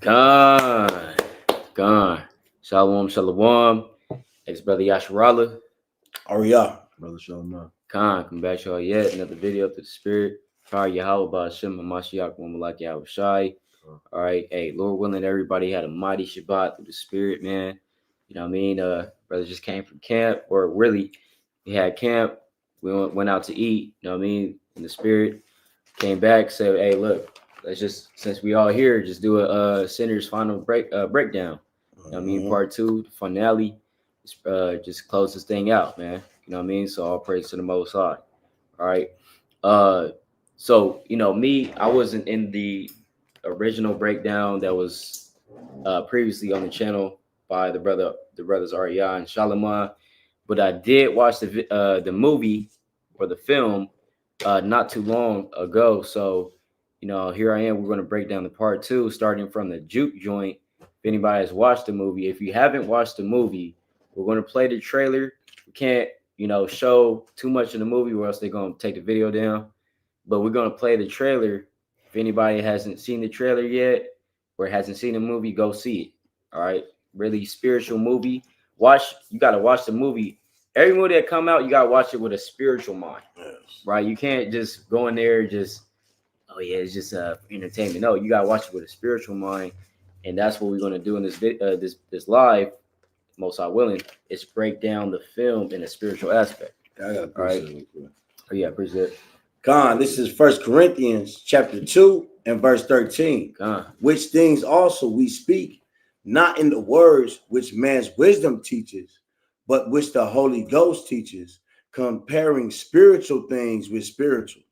Gone. Gone. Shalom, shalom. Ex-brother Yasharala. Arya. Brother Shalom. Khan, come back to y'all yet. Another video to the spirit. Fire Yahweh by Hashem Hamashiach Malak Yahweh Shai. All right. Hey, Lord willing, everybody had a mighty Shabbat through the spirit, man. You know what I mean? Brother just came from camp, or really, he had camp. We went out to eat, you know what I mean? In the spirit. Came back, said, hey, look, let's just, since we all here, just do a Sinner's final breakdown. You know what I mean? Part 2, the finale. Just close this thing out, man. You know what I mean? So all praise to the Most High. All right. So me, I wasn't in the original breakdown that was previously on the channel by the brothers Arya and Shalomah, but I did watch the movie or the film not too long ago. So here I am. We're going to break down the part 2, starting from the juke joint. If anybody has watched the movie, if you haven't watched the movie, we're going to play the trailer. We can't show too much of the movie, or else they're going to take the video down. But we're going to play the trailer. If anybody hasn't seen the trailer yet or hasn't seen the movie, go see it. All right. Really spiritual movie. You got to watch the movie. Every movie that come out, you got to watch it with a spiritual mind. Yes. Right. You can't just go in there it's just entertainment. No, you got to watch it with a spiritual mind. And that's what we're going to do in this live, most High willing, is break down the film in a spiritual aspect. I got to appreciate it. Oh, yeah, appreciate it. Khan, this is 1 Corinthians chapter 2 and verse 13. Khan. Which things also we speak, not in the words which man's wisdom teaches, but which the Holy Ghost teaches, comparing spiritual things with spiritual.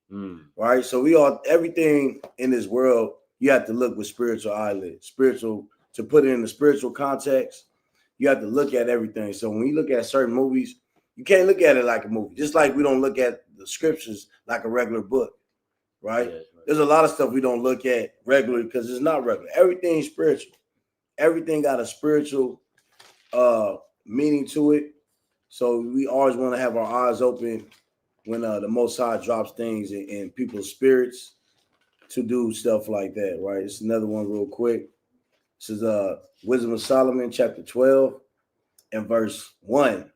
Right? So everything in this world, you have to look with spiritual eyelids. Spiritual, to put it in the spiritual context, you have to look at everything. So when you look at certain movies, you can't look at it like a movie. Just like we don't look at the scriptures like a regular book, right? Yeah, right. There's a lot of stuff we don't look at regularly because it's not regular. Everything's spiritual. Everything got a spiritual meaning to it. So we always want to have our eyes open when the Most High drops things in people's spirits to do stuff like that, right? It's another one real quick. This is Wisdom of Solomon, chapter 12 and verse 1.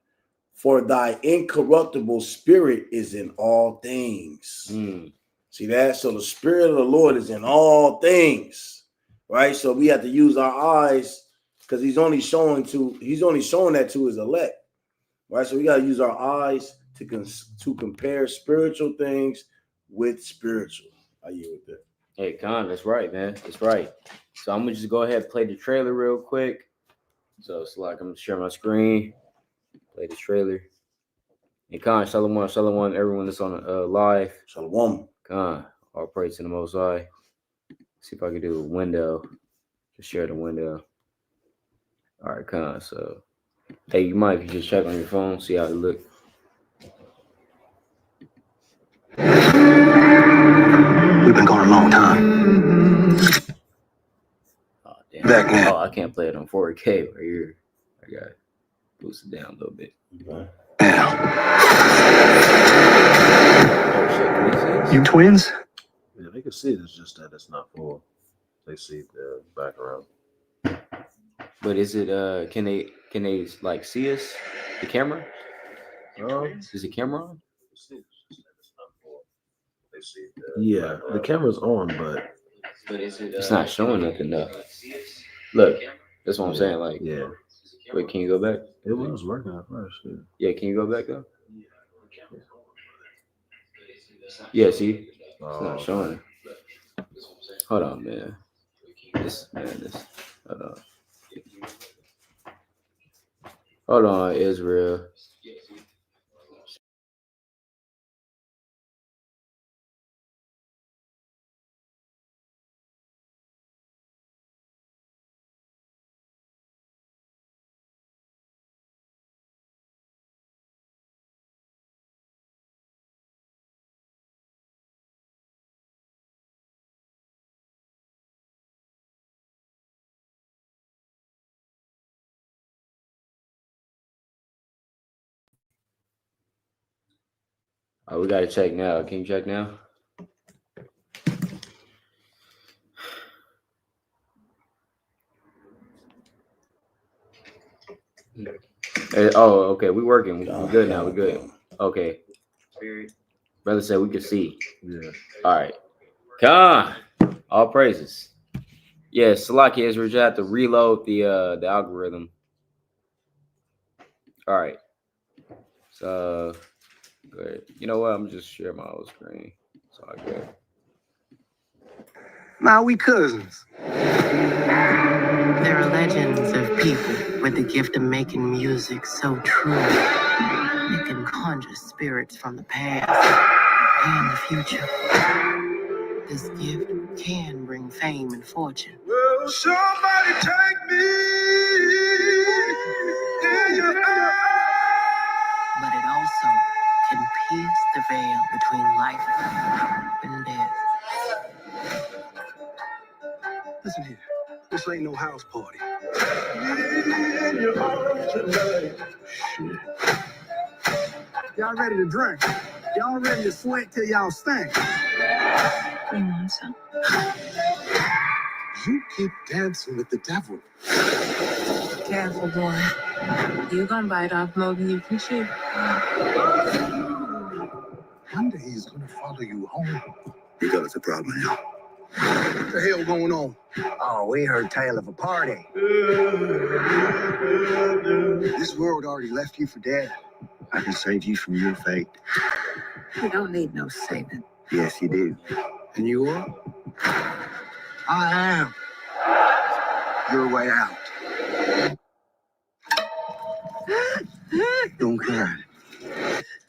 For thy incorruptible spirit is in all things. See that? So the spirit of the Lord is in all things, right? So we have to use our eyes because he's only showing that to his elect, right? So we got to use our eyes to compare spiritual things with spiritual. I yield with that. Hey, Con, that's right, man. That's right. So I'm gonna just go ahead and play the trailer real quick. So it's like I'm gonna share my screen, play the trailer. And Con, shalom, everyone that's on live. Shalom. Con, all praise to the Most High. See if I can do a window. Just share the window. All right, Con. So, hey, you might if you just check on your phone, see how it look. We've been gone a long time. Oh, damn. Oh, I can't play it on 4K right here. I got it boosted down a little bit. Yeah. Oh, shit, you twins? Yeah, they can see it. It's just that it's not full. They see the background. But is it can they like see us? The camera? Is the camera on? They see the camera's on, but is it, it's not showing nothing though. Look, that's what I'm saying. Like, yeah. Wait, can you go back? It was working at first. Yeah, can you go back though? Yeah, see, it's not showing. Hold on, man. Hold on. Hold on, Israel. We gotta check now. Can you check now? Oh, okay. We working. We good now. We good. Okay. Brother said we could see. Yeah. All right. Come on. All praises. Yeah, Salaki Ezra, you have to reload the algorithm. All right. So good. You know what? I'm just share my whole screen. So I good. Nah, we cousins. There are legends of people with the gift of making music so true. It can conjure spirits from the past and the future. This gift can bring fame and fortune. Well, somebody take me in your arms. But it also can pierce the veil between life and death. Listen here, this ain't no house party. In your arms tonight. Shit. Y'all ready to drink? Y'all ready to sweat till y'all stink? You want some? You keep dancing with the devil. Careful, boy. You're gonna bite off more than you can chew. One day he's gonna follow you home. You got us a problem now. What the hell going on? Oh, we heard tale of a party. This world already left you for dead. I can save you from your fate. You don't need no saving. Yes, you do. And you are? I am. Your way out. Don't cry.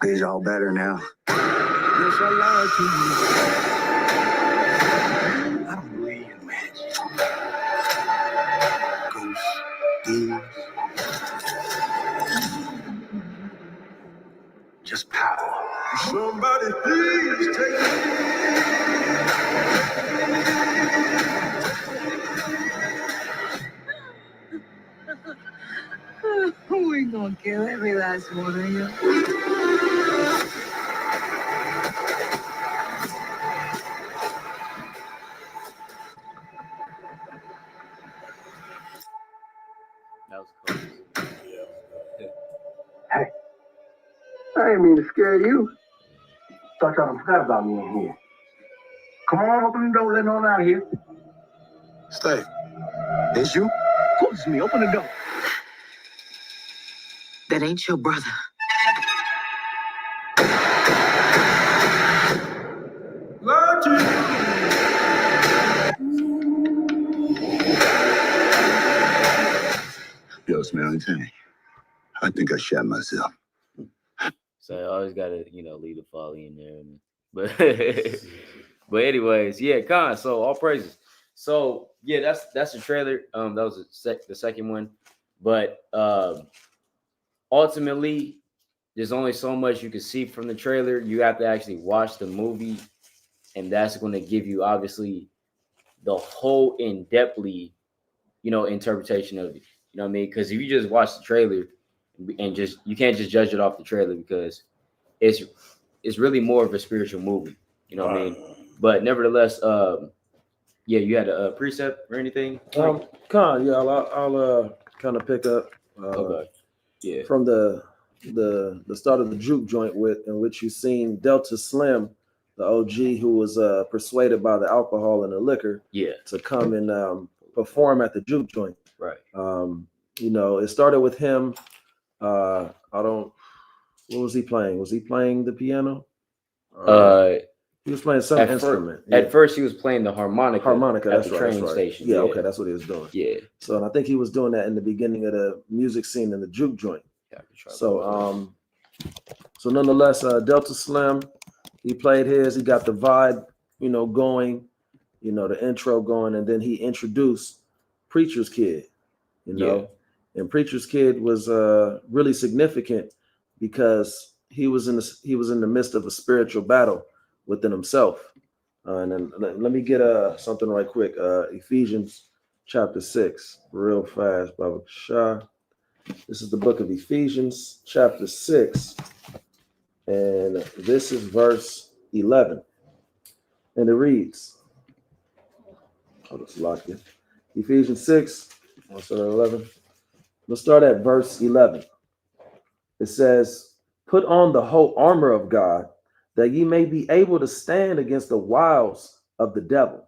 It's all better now. Yes, I lied to you. I don't believe in magic. Ghosts, demons. Just power. Somebody please take me. We're gonna kill every last one of you. That was cool. Hey, I didn't mean to scare you. Thought y'all forgot about me in here. Come on, open the door, let on out of here. Stay. It's you? Of course it's me. Open the door. That ain't your brother. Yo, smell anything? I think I shot myself. So I always gotta, leave the folly in there. But but anyways, yeah, Con. So all praises. So yeah, that's the trailer. That was the second one. But ultimately, there's only so much you can see from the trailer. You have to actually watch the movie, and that's going to give you obviously the whole in-depthly, interpretation of it. You know what I mean? Because if you just watch the trailer and you can't just judge it off the trailer because it's really more of a spiritual movie. You know what I mean? But nevertheless, yeah, you had a precept or anything? I'll kind of pick up Okay. Yeah. from the start of the juke joint in which you seen Delta Slim, the OG who was persuaded by the alcohol and the liquor to come and perform at the juke joint. Right. It started with him. What was he playing? Was he playing the piano? He was playing some instrument. At first, he was playing the harmonica. That's the train station. Yeah, okay, that's what he was doing. Yeah. So, and I think he was doing that in the beginning of the music scene in the juke joint. Yeah, I could try so, nonetheless, Delta Slim, he played his. He got the vibe, going, the intro going, and then he introduced Preacher's Kid, and Preacher's Kid was really significant because he was in the midst of a spiritual battle within himself. And then let me get something right quick. Ephesians chapter 6, real fast, Baba Shah. This is the book of Ephesians chapter 6, and this is verse 11. And it reads, Ephesians 6, 11. Let's start at verse 11. It says, "Put on the whole armor of God, that ye may be able to stand against the wiles of the devil.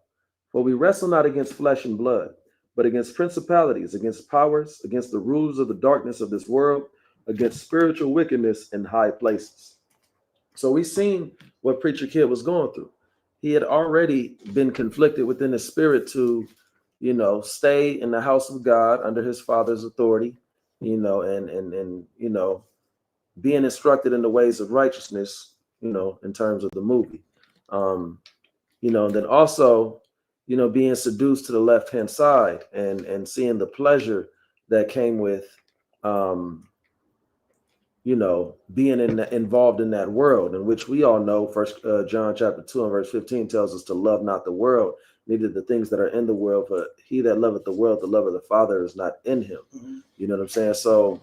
For we wrestle not against flesh and blood, but against principalities, against powers, against the rulers of the darkness of this world, against spiritual wickedness in high places." So we seen what Preacher Kid was going through. He had already been conflicted within his spirit to, stay in the house of God under his father's authority, and being instructed in the ways of righteousness, in terms of the movie. And then also, being seduced to the left-hand side and seeing the pleasure that came with being involved in that world, in which we all know First John chapter 2 and verse 15 tells us to love not the world, neither the things that are in the world, for he that loveth the world, the love of the Father is not in him. Mm-hmm. You know what I'm saying? So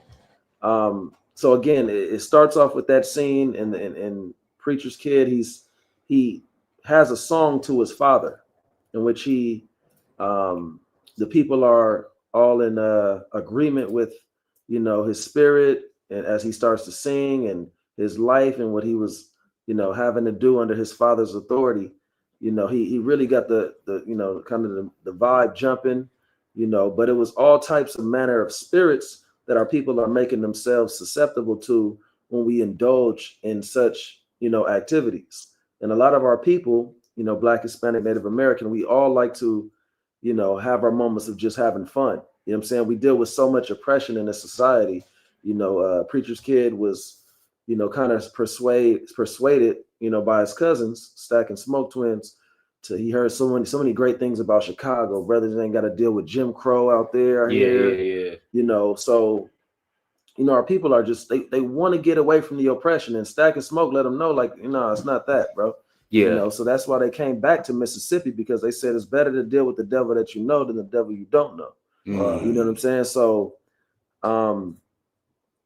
again, it starts off with that scene in Preacher's Kid. He has a song to his father, in which the people are all in agreement with his spirit, and as he starts to sing, and his life and what he was having to do under his father's authority. He really got the kind of the vibe jumping, but it was all types of manner of spirits that our people are making themselves susceptible to when we indulge in such activities. And a lot of our people, Black, Hispanic, Native American, we all like to have our moments of just having fun. You know what I'm saying? We deal with so much oppression in this society. Preacher's Kid was, kind of persuaded, by his cousins, Stack and Smoke twins. He heard so many great things about Chicago. Brothers ain't got to deal with Jim Crow out there. Yeah. So, our people are just, they want to get away from the oppression, and Stack and Smoke let them know, like, it's not that, bro. Yeah. So that's why they came back to Mississippi, because they said it's better to deal with the devil that you know than the devil you don't know. Mm. You know what I'm saying? So,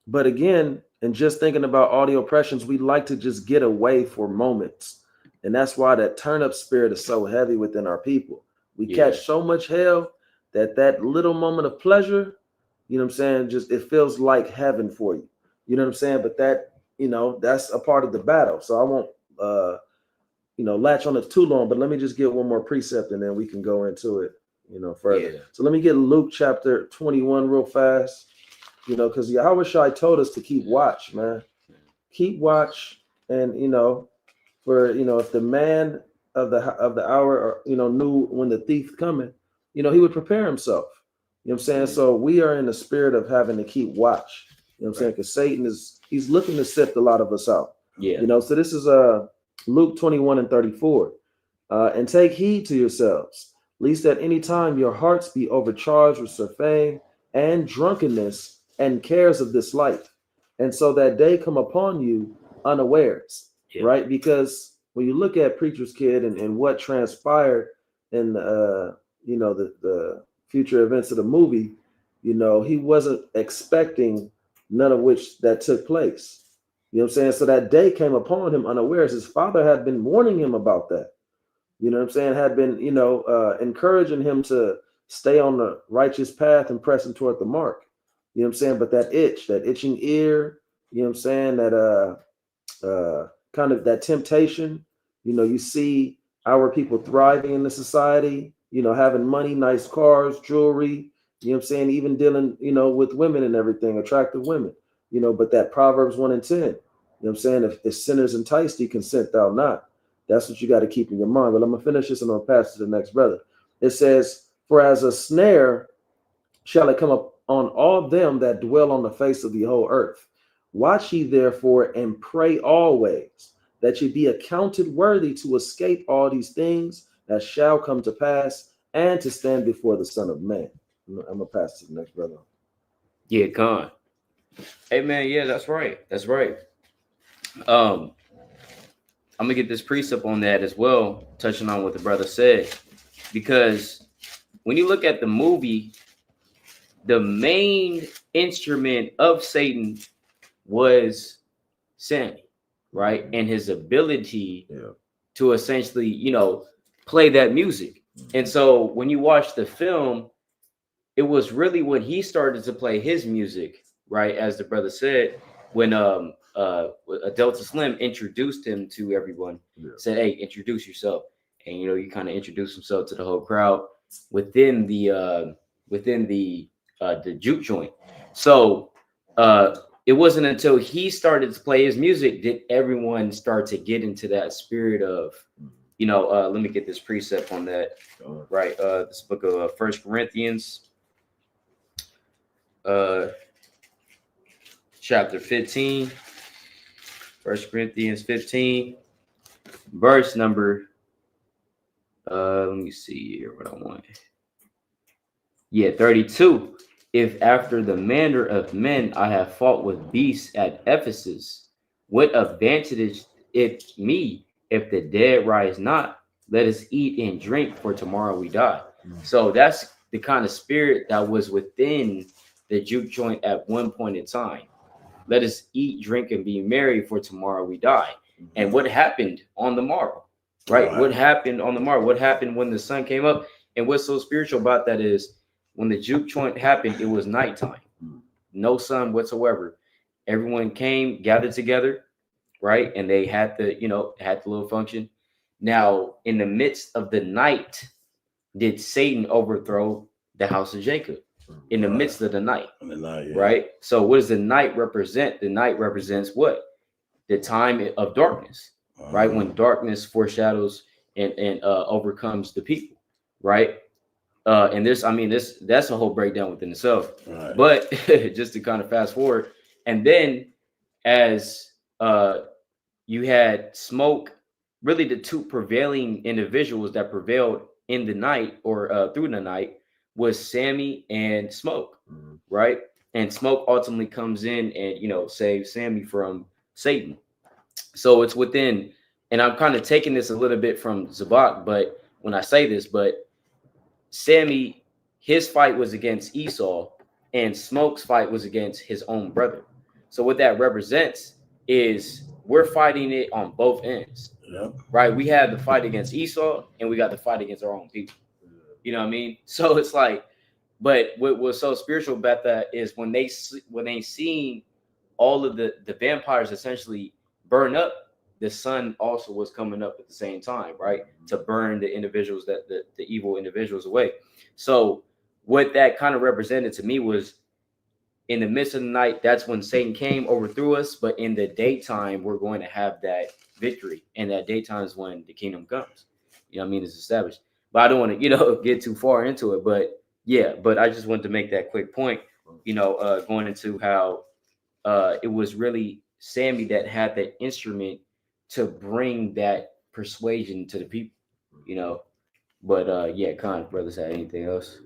but again, and just thinking about all the oppressions, we like to just get away for moments. And that's why that turn up spirit is so heavy within our people. We catch so much hell that little moment of pleasure, just, it feels like heaven for you. You know what I'm saying? But that, that's a part of the battle. So I won't, latch on it too long, but let me just get one more precept and then we can go into it, further. Yeah. So let me get Luke chapter 21 real fast. Because Yahweh Shai told us to keep watch, man. Keep watch, and for if the man of the hour, knew when the thief coming, he would prepare himself. You know what I'm saying? So we are in the spirit of having to keep watch. You know what I'm saying? Because Satan he's looking to sift a lot of us out. Yeah. So this is Luke 21 and 34. And take heed to yourselves, lest at any time your hearts be overcharged with surfeiting and drunkenness and cares of this life, and so that day come upon you unawares. Right? Because when you look at Preacher's Kid and what transpired in the future events of the movie, he wasn't expecting none of which that took place. You know what I'm saying? So that day came upon him unawares. His father had been warning him about that. You know what I'm saying? Had been, encouraging him to stay on the righteous path and pressing toward the mark. You know what I'm saying? But that itching ear, you know what I'm saying? That kind of that temptation, you see our people thriving in the society, having money, nice cars, jewelry, you know what I'm saying? Even dealing, with women and everything, attractive women, but that Proverbs 1 and 10, you know what I'm saying? If sinners entice thee, consent thou not. That's what you got to keep in your mind. But I'm going to finish this and I'm going to pass to the next brother. It says, for as a snare shall it come up on all them that dwell on the face of the whole earth. Watch ye therefore and pray always, that ye be accounted worthy to escape all these things that shall come to pass, and to stand before the Son of Man. I'm going to pass to the next brother. Yeah, Con. Hey, man, yeah, that's right. That's right. I'm going to get this precept on that as well, touching on what the brother said. Because when you look at the movie, the main instrument of Satan was Sammy, right? And his ability to essentially, play that music. And so when you watch the film, it was really when he started to play his music, right? As the brother said, when Delta Slim introduced him to everyone, said, "Hey, introduce yourself," and you know, he kind of introduced himself to the whole crowd within the juke joint. So it wasn't until he started to play his music did everyone start to get into that spirit of, you know, let me get this precept on that, right? This book of 1 Corinthians, chapter 15, 1 Corinthians 15, verse number, let me see here what I want. Yeah, 32. If after the manner of men I have fought with beasts at Ephesus, what advantage it me if the dead rise not? Let us eat and drink, for tomorrow we die. So that's the kind of spirit that was within the juke joint at one point in time. Let us eat, drink, and be merry, for tomorrow we die. And what happened on the morrow, right? What happened on the morrow? What happened when the sun came up? And what's so spiritual about that is when the juke joint happened, it was nighttime, no sun whatsoever. Everyone came, gathered together, right? And they had the, you know, had the little function. Now, in the midst of the night, did Satan overthrow the house of Jacob? In the midst of the night, right? So what does the night represent? The night represents what? The time of darkness, right? When darkness foreshadows and overcomes the people, right? And this, I mean, that's a whole breakdown within itself. Right. But just to kind of fast forward, and then as you had Smoke, really the two prevailing individuals that prevailed in the night or through the night was Sammy and Smoke, right? And Smoke ultimately comes in and, you know, saves Sammy from Satan. So it's within, and I'm kind of taking this a little bit from Zabak, but when I say this, but Sammy, his fight was against Esau, and Smoke's fight was against his own brother. So what that represents is we're fighting it on both ends, right? We have the fight against Esau, and we got the fight against our own people. You know what I mean? So it's like, but what was so spiritual about that is when they seen all of the vampires essentially burn up, the sun also was coming up at the same time, right? To burn the individuals, that the evil individuals away. So what that kind of represented to me was in the midst of the night, that's when Satan came, overthrew us. But in the daytime, we're going to have that victory. And that daytime is when the kingdom comes. You know what I mean? It's established. But I don't want to, you know, get too far into it. But yeah, but I just wanted to make that quick point, you know, going into how it was really Sammy that had that instrument to bring that persuasion to the people, you know. But yeah, Khan, brothers, had anything else?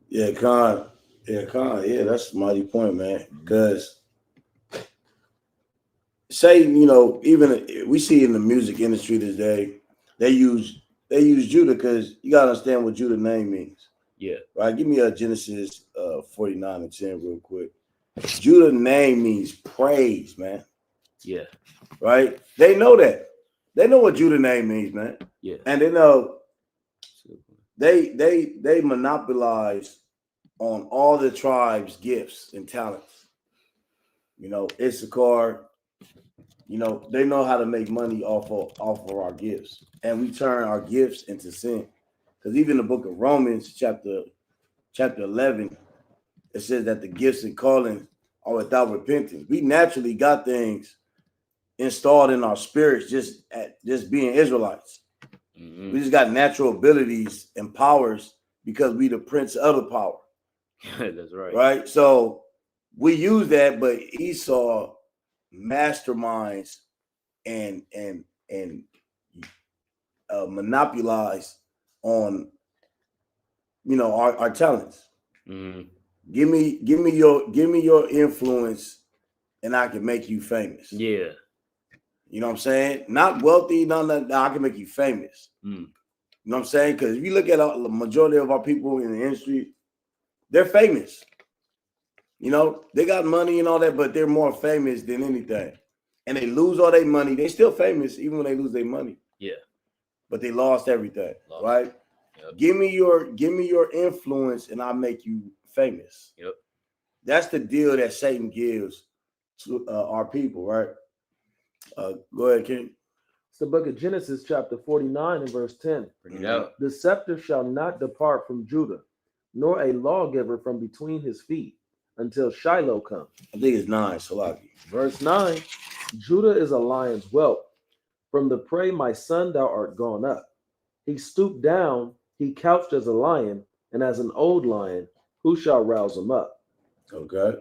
Yeah, Khan. Yeah, that's a mighty point, man. Because say, you know, even we see in the music industry today, they use Judah, because you gotta understand what Judah name means. Yeah. Right. Give me a Genesis 49 and 10 real quick. Judah name means praise, man. Yeah. Right. They know that. They know what Judah name means, man. Yeah. And they know they monopolize on all the tribes' gifts and talents. You know, Issachar, you know, they know how to make money off of our gifts. And we turn our gifts into sin. Because even the book of Romans, chapter 11, it says that the gifts and callings are without repentance. We naturally got things installed in our spirits just being Israelites. Mm-hmm. We just got natural abilities and powers because we the prince of the power. That's right. Right? So we use that, but Esau masterminds and monopolize on, you know, our talents. Mm-hmm. Give me your influence, and I can make you famous. Yeah. You know what I'm saying? Not wealthy, no, I can make you famous. You know what I'm saying? Because if you look at the majority of our people in the industry, they're famous. You know, they got money and all that, but they're more famous than anything. And they lose all their money. They're still famous even when they lose their money. Yeah. But they lost everything, right? Yep. Give me your influence, and I'll make you famous. Yep. That's the deal that Satan gives to our people, right? Go ahead, King. It's the book of Genesis, chapter 49 and verse 10. Bring it out. The scepter shall not depart from Judah, nor a lawgiver from between his feet, until Shiloh come. I think it's 9, Salaki. Verse 9, Judah is a lion's whelp. From the prey, my son, thou art gone up. He stooped down, he couched as a lion, and as an old lion, who shall rouse him up? Okay.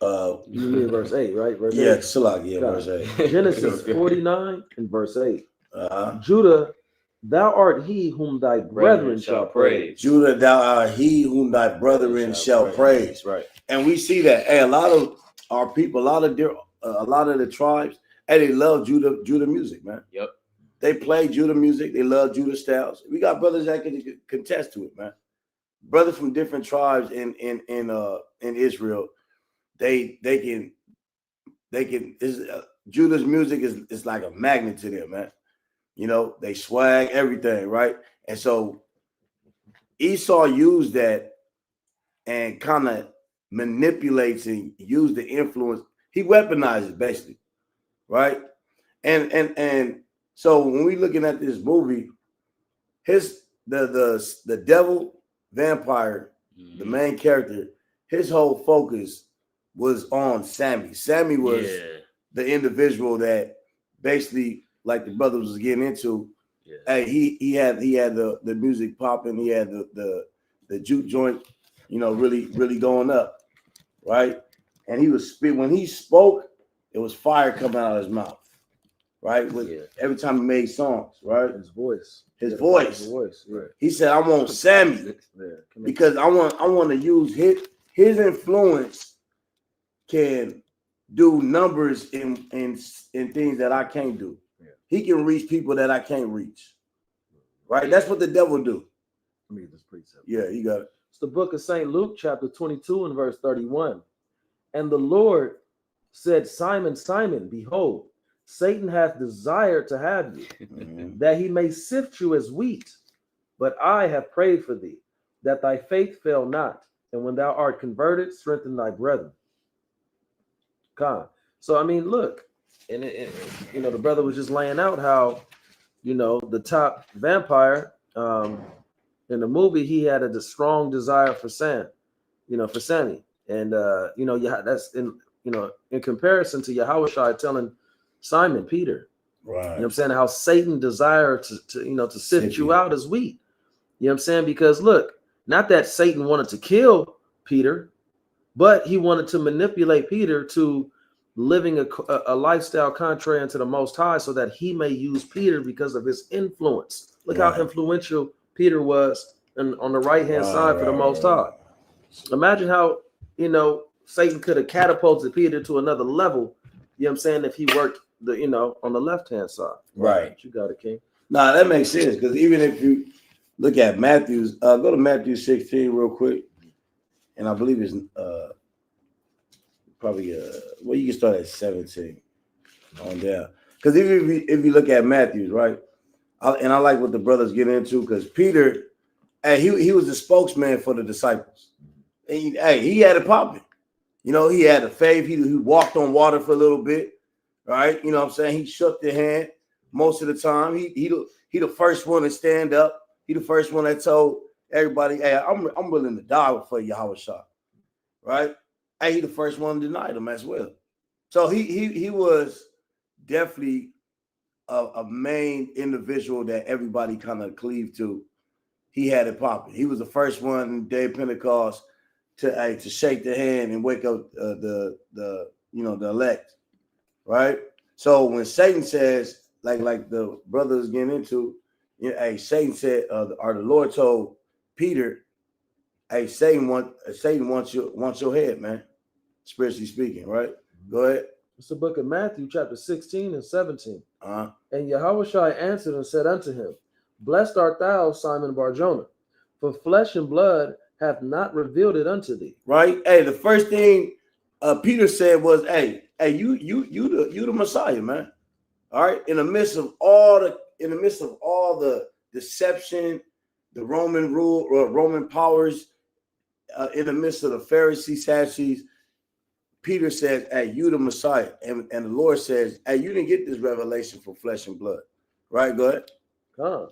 You mean verse 8, right? Verse Yeah, 8. Salaki, yeah, verse 8. Genesis 49 and verse 8. Uh-huh. Judah, thou art he whom thy brethren shall praise. Judah, thou art he whom thy brethren shall praise. Right. And we see that. Hey, a lot of our people, a lot of the tribes, hey, they love Judah music, man. Yep. They play Judah music. They love Judah styles. We got brothers that can contest to it, man. Brothers from different tribes in Israel, they can Judah's music is like a magnet to them, man. You know, they swag everything, right? And so Esau used that and kind of manipulates and use the influence. He weaponizes basically, right? And so when we looking at this movie, the devil vampire, the main character, his whole focus was on Sammy. Sammy was the individual that basically, like the brother was getting into. Yeah. Hey, he had the music popping. He had the juke joint, you know, really going up, right? And he was when he spoke, it was fire coming out of his mouth, right? Every time he made songs, right? His voice. His voice. Yeah. He said, "I want Sammy because I want to use his influence can do numbers in things that I can't do. Yeah. He can reach people that I can't reach. Right? That's what the devil do." Let me get this precept. Yeah, you got it. It's the book of St. Luke, chapter 22 and verse 31. And the Lord said, Simon, Simon, behold, Satan hath desired to have you, that he may sift you as wheat. But I have prayed for thee, that thy faith fail not. And when thou art converted, strengthen thy brethren. God. So, I mean, look, and you know, the brother was just laying out how, you know, the top vampire in the movie, he had a strong desire for Sammy. And, you know, that's in comparison to Yahushua telling Simon Peter, right? You know what I'm saying? How Satan desired to sift you out as wheat. You know what I'm saying? Because look, not that Satan wanted to kill Peter, but he wanted to manipulate Peter to living a lifestyle contrary unto the Most High so that he may use Peter because of his influence. Look how influential Peter was on the right-hand side for the Most High. Imagine how, you know, Satan could have catapulted Peter to another level, you know what I'm saying, if he worked on the left-hand side. Right. You got it, King. Nah, that makes sense, because even if you look at Matthew's, go to Matthew 16 real quick, and I believe it's probably well, you can start at 17 on down. Because if you look at Matthew's, right, and I like what the brothers get into, because Peter, hey, he was the spokesman for the disciples. And he had it popping. You know, he had the faith. He walked on water for a little bit, right? You know what I'm saying? He shook their hand most of the time. He the first one to stand up. He the first one that told everybody, "Hey, I'm willing to die for Yahushua," right? Hey, he the first one to deny them as well. So he was definitely a main individual that everybody kind of cleaved to. He had it popping. He was the first one in the day of Pentecost to shake the hand and wake up the elect, right? So when Satan says, like the brothers getting into, Satan said, or the Lord told Peter, "Hey, Satan wants your head, man, spiritually speaking," right? Go ahead. It's the book of Matthew, chapter 16 and 17. Uh-huh. And Yahushua answered and said unto him, Blessed art thou, Simon Bar-Jonah, for flesh and blood hath not revealed it unto thee. Right? Hey, the first thing Peter said was, hey, you the Messiah, man. All right. In the midst of all the deception the Roman rule or Roman powers in the midst of the Pharisees, Sadducees, Peter says, hey, you the Messiah. And the Lord says, hey, you didn't get this revelation from flesh and blood. Right? Go ahead.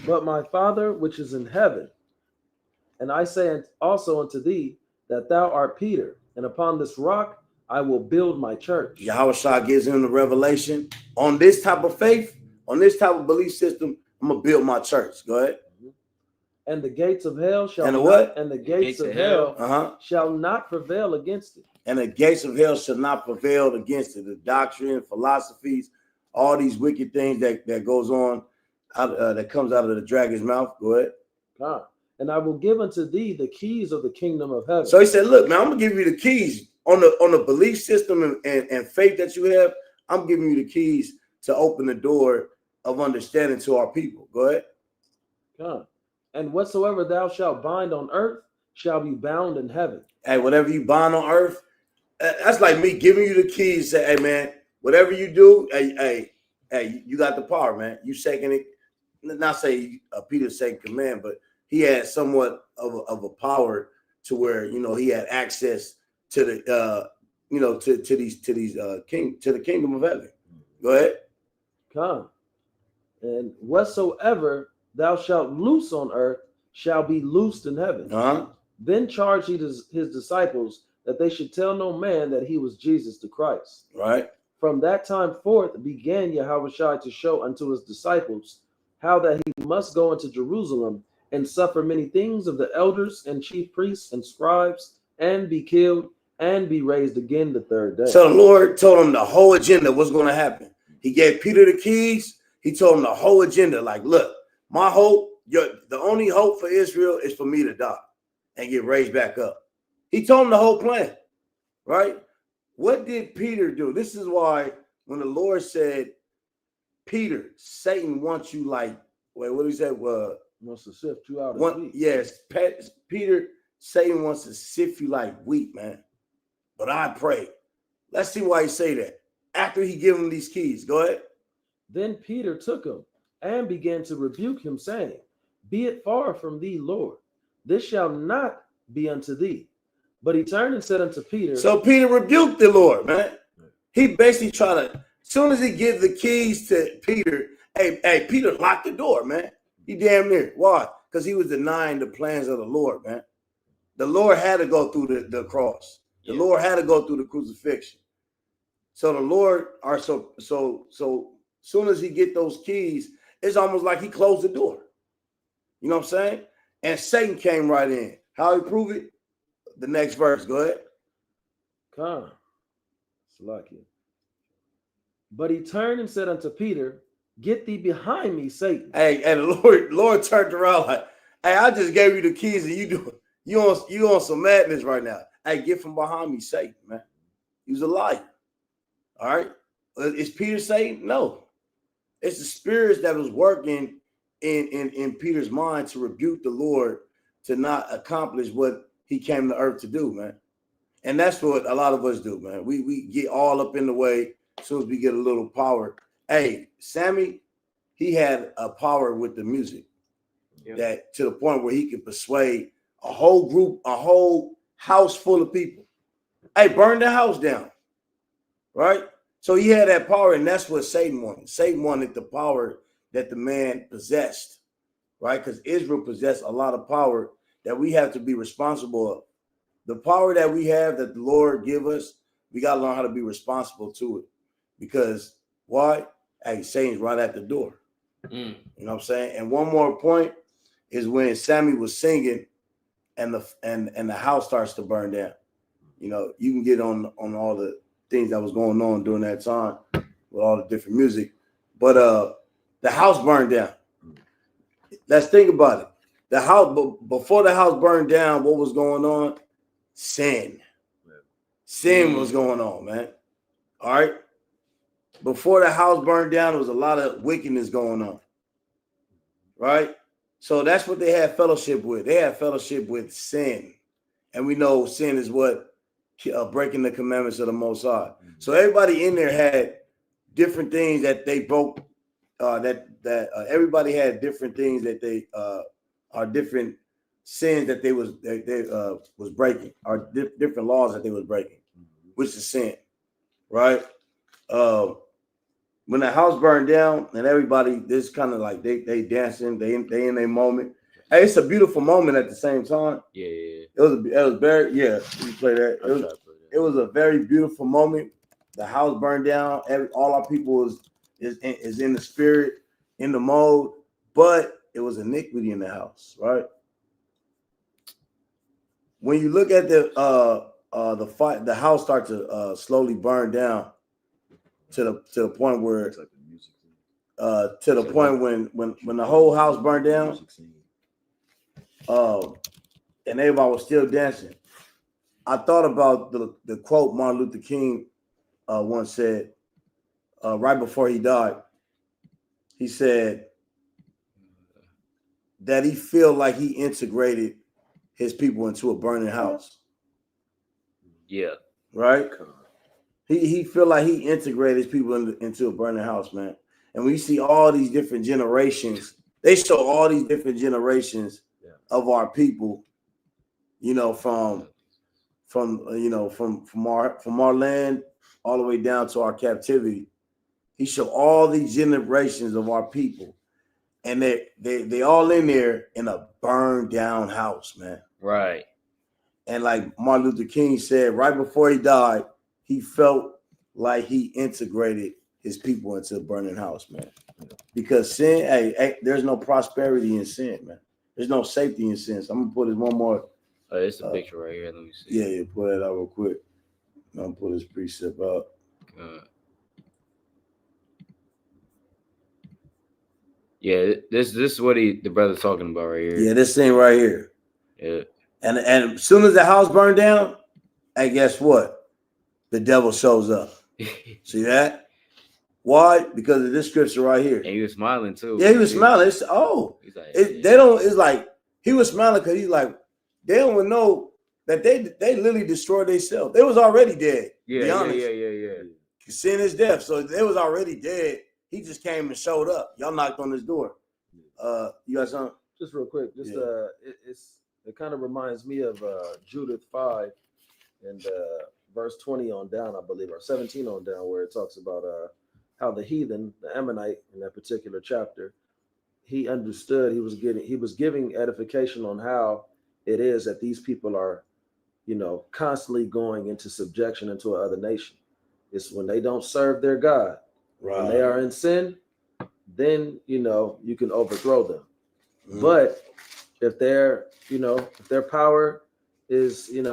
But my Father, which is in heaven, and I say also unto thee that thou art Peter, and upon this rock I will build my church. Yahushua gives him the revelation. On this type of faith, on this type of belief system, I'm going to build my church. Go ahead. And the gates of hell shall and the not, what? And the gates of hell shall not prevail against it. And the gates of hell shall not prevail against it. The doctrine, philosophies, all these wicked things that goes on, that comes out of the dragon's mouth. Go ahead. And I will give unto thee the keys of the kingdom of heaven. So he said, look, man, I'm going to give you the keys on the belief system and faith that you have. I'm giving you the keys to open the door of understanding to our people. Go ahead. And whatsoever thou shalt bind on earth shall be bound in heaven. Hey, whatever you bind on earth, that's like me giving you the keys. Say, hey, man, whatever you do, hey, you got the power, man. You second it. Not say Peter's second command, but he had somewhat of a power to where, you know, he had access to the, you know, to the kingdom of heaven. Go ahead. And whatsoever thou shalt loose on earth shall be loosed in heaven. Then charged he his disciples that they should tell no man that he was Jesus the Christ. Right. From that time forth began Yahushua to show unto his disciples how that he must go into Jerusalem and suffer many things of the elders and chief priests and scribes, and be killed and be raised again the third day. So the Lord told him the whole agenda, what's going to happen. He gave Peter the keys. He told him the whole agenda. Like, look, my hope, the only hope for Israel is for me to die and get raised back up. He told him the whole plan, right? What did Peter do? This is why when the Lord said, Peter, Satan wants you like, wait, what did he say? Wants to sift you out as wheat. Yes, Peter, Satan wants to sift you like wheat, man. But I pray. Let's see why he say that. After he gave him these keys, go ahead. Then Peter took him and began to rebuke him, saying, Be it far from thee, Lord. This shall not be unto thee. But he turned and said unto Peter. So Peter rebuked the Lord, man. He basically tried to, as soon as he gives the keys to Peter, hey, Peter locked the door, man. He damn near. Why? Because he was denying the plans of the Lord, man. The Lord had to go through the cross. The Lord had to go through the crucifixion. So the Lord are so soon as he get those keys, it's almost like he closed the door. You know what I'm saying? And Satan came right in. How he prove it? The next verse. Go ahead. But he turned and said unto Peter, Get thee behind me, Satan. Hey, and the Lord turned around like, hey, I just gave you the keys and you on some madness right now. Hey, get from behind me, Satan, man. He was a liar. All right. Is Peter Satan? No. It's the spirits that was working in Peter's mind to rebuke the Lord to not accomplish what he came to earth to do, man. And that's what a lot of us do, man. We get all up in the way as soon as we get a little power. Hey, Sammy, he had a power with the music that to the point where he could persuade a whole group, a whole house full of people. Hey, burn the house down, right? So he had that power, and that's what Satan wanted. Satan wanted the power that the man possessed, right? Because Israel possessed a lot of power that we have to be responsible of. The power that we have that the Lord give us, we got to learn how to be responsible to it. Because why? Hey, Satan's right at the door. You know what I'm saying? And one more point is when Sammy was singing and the house starts to burn down. You know, you can get on all the things that was going on during that time with all the different music. But the house burned down. Let's think about it. The house, before the house burned down, what was going on? Sin. Sin was going on, man. All right. Before the house burned down, there was a lot of wickedness going on. Right? So that's what they had fellowship with. They had fellowship with sin. And we know sin is what? Breaking the commandments of the Most High. So everybody in there had different things that they broke. Everybody had different things that they are different sins that they was breaking, or different laws that they was breaking, which is sin, right? When the house burned down and everybody, this kind of like they dancing, they in their moment. Hey, it's a beautiful moment at the same time. Yeah. It was very, yeah. You play that. It was a very beautiful moment. The house burned down. All our people is in the spirit, in the mode, but it was iniquity in the house, right? When you look at the fight, the house starts to slowly burn down to the point where to the point when the whole house burned down, and everybody was still dancing. I thought about the quote Martin Luther King once said right before he died. He said that he felt like he integrated his people into a burning house. Yeah. Right? He felt like he integrated his people into a burning house, man. And we see all these different generations. They show all these different generations of our people, you know, from our land all the way down to our captivity. He showed all these generations of our people, and they all in there in a burned down house, man. Right. And like Martin Luther King said, right before he died, he felt like he integrated his people into a burning house, man. Because sin, hey, there's no prosperity in sin, man. There's no safety in sin. So I'm gonna put this one more. It's a picture right here. Let me see. Yeah, put it out real quick. I'm gonna put this precept up. Yeah, this is what the brother's talking about right here. Yeah, this thing right here. Yeah. And as soon as the house burned down, hey, guess what? The devil shows up. See that? Why? Because of this scripture right here. And he was smiling too. Yeah, he was smiling. It's they like he was smiling because he's like, they don't even know that they literally destroyed themselves. They was already dead. Yeah. Sin is death. So they was already dead. He just came and showed up. Y'all knocked on his door. You got something? Just real quick. It kind of reminds me of Judith 5 and verse 20 on down, I believe, or 17 on down, where it talks about how the heathen, the Ammonite, in that particular chapter, he understood. He was giving edification on how it is that these people are, constantly going into subjection into another nation. It's when they don't serve their God. Right. When they are in sin, then you can overthrow them. Mm-hmm. But if their power is is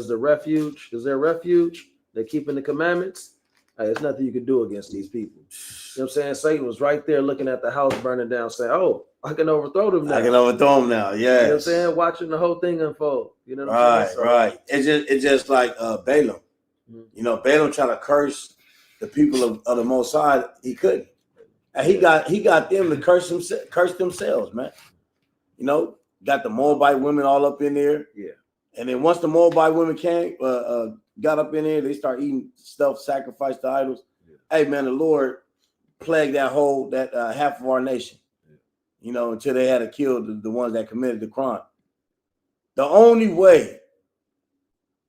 their refuge, they're keeping the commandments. There's nothing you can do against these people. You know what I'm saying? Satan was right there looking at the house burning down, saying, "Oh, I can overthrow them now. I can overthrow them now." Yeah, you know what I'm saying? Watching the whole thing unfold. You know what I'm saying? Right. It's just like Balaam. Mm-hmm. Balaam tried to curse the people of the Most High. He couldn't. And he got them to curse themselves, man. Got the Moabite women all up in there. Yeah. And then once the Moabite women came, got up in there, they start eating stuff sacrificed to idols. Yeah. Hey, man, the Lord plagued that half of our nation. Yeah. Until they had to kill the ones that committed the crime. The only way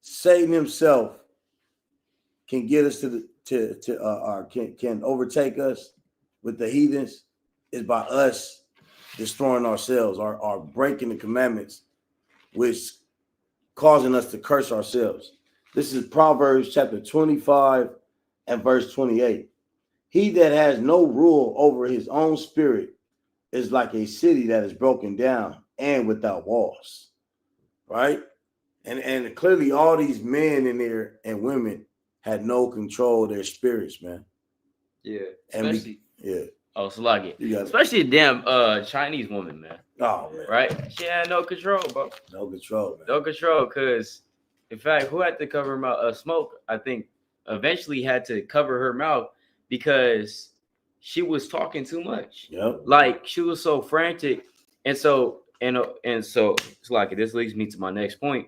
Satan himself can get us can overtake us with the heathens is by us destroying ourselves, or breaking the commandments, which causing us to curse ourselves. This is Proverbs chapter 25 and verse 28. He that has no rule over his own spirit is like a city that is broken down and without walls. Right? And clearly all these men in there and women had no control of their spirits, man. Yeah. Especially a damn Chinese woman, man. Oh, man. Right? She had no control, bro. No control, man. No control, because in fact, who had to cover her mouth? Smoke, I think, eventually had to cover her mouth because she was talking too much. Yep. Like she was so frantic. And so it's like this leads me to my next point.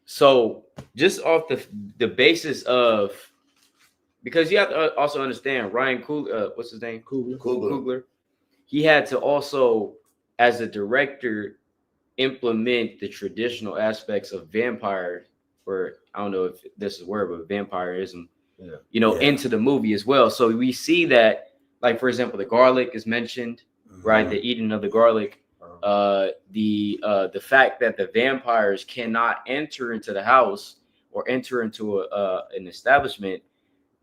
So just off the basis of, because you have to also understand Ryan Coogler, what's his name? Coogler. he had to also, as a director, implement the traditional aspects of vampire, or I don't know if this is a word, but vampirism, into the movie as well. So we see that, like, for example, the garlic is mentioned, right? The eating of the garlic, the fact that the vampires cannot enter into the house or enter into an establishment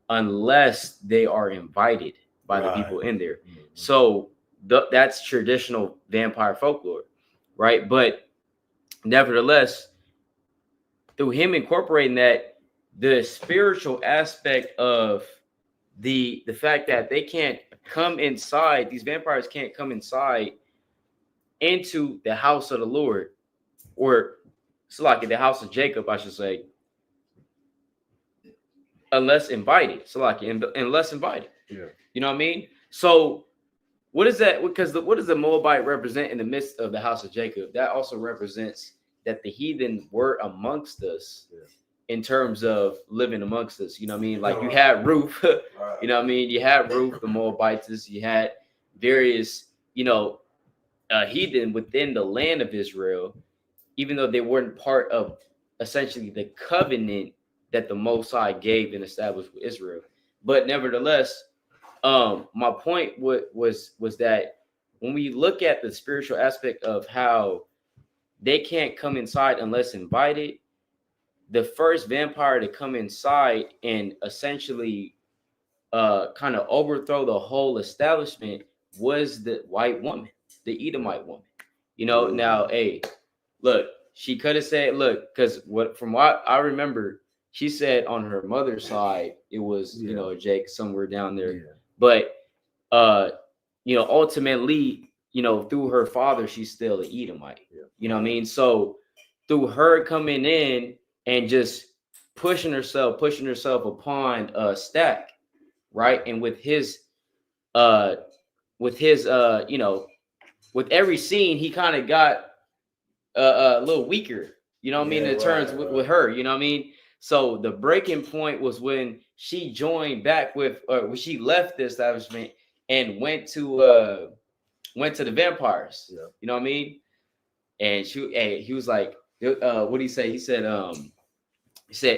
unless they are invited by the people in there. So that's traditional vampire folklore, right? But nevertheless, through him incorporating that, the spiritual aspect of the fact that they can't come inside, these vampires can't come inside into the house of the Lord, or it's like the house of Jacob, I should say, unless invited. So like unless invited. Yeah. You know what I mean? So what is that? Because what does the Moabite represent in the midst of the house of Jacob? That also represents that the heathen were amongst us in terms of living amongst us. You know what I mean? Like you had Ruth, you know what I mean? You had Ruth, the Moabites, you had various, heathen within the land of Israel, even though they weren't part of essentially the covenant that the Most High gave and established with Israel. But nevertheless, my point was that when we look at the spiritual aspect of how they can't come inside unless invited, the first vampire to come inside and essentially kind of overthrow the whole establishment was the white woman, the Edomite woman. Now, hey, look, she could have said, look, because from what I remember, she said on her mother's side, it was, Jake somewhere down there. Yeah. But, ultimately, through her father, she's still an Edomite. Yeah. You know what I mean? So through her coming in and just pushing herself upon Stack, right? And with every scene, he kind of got a little weaker, you know what I mean, in terms with her, you know what I mean? So the breaking point was when she joined back when she left the establishment and went to the vampires, you know what I mean? And he was like, what did he say? He said,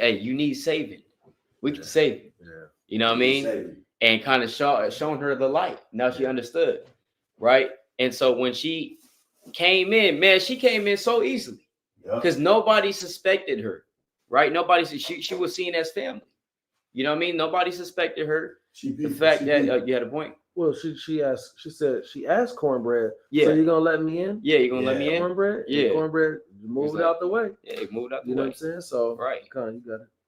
hey, you need saving. We can save you. Yeah. You know what I mean? And kind of showing her the light. Now she understood, right? And so when she came in, man, she came in so easily because nobody suspected her, right? She was seen as family. You know what I mean? Nobody suspected her. The fact that you had a point. Well, she asked Cornbread. Yeah. So you gonna let me in? Yeah, you gonna let me in? Cornbread? Yeah. Cornbread moved out the way. Yeah, moved out the way. You know what I'm saying? So right. You got it.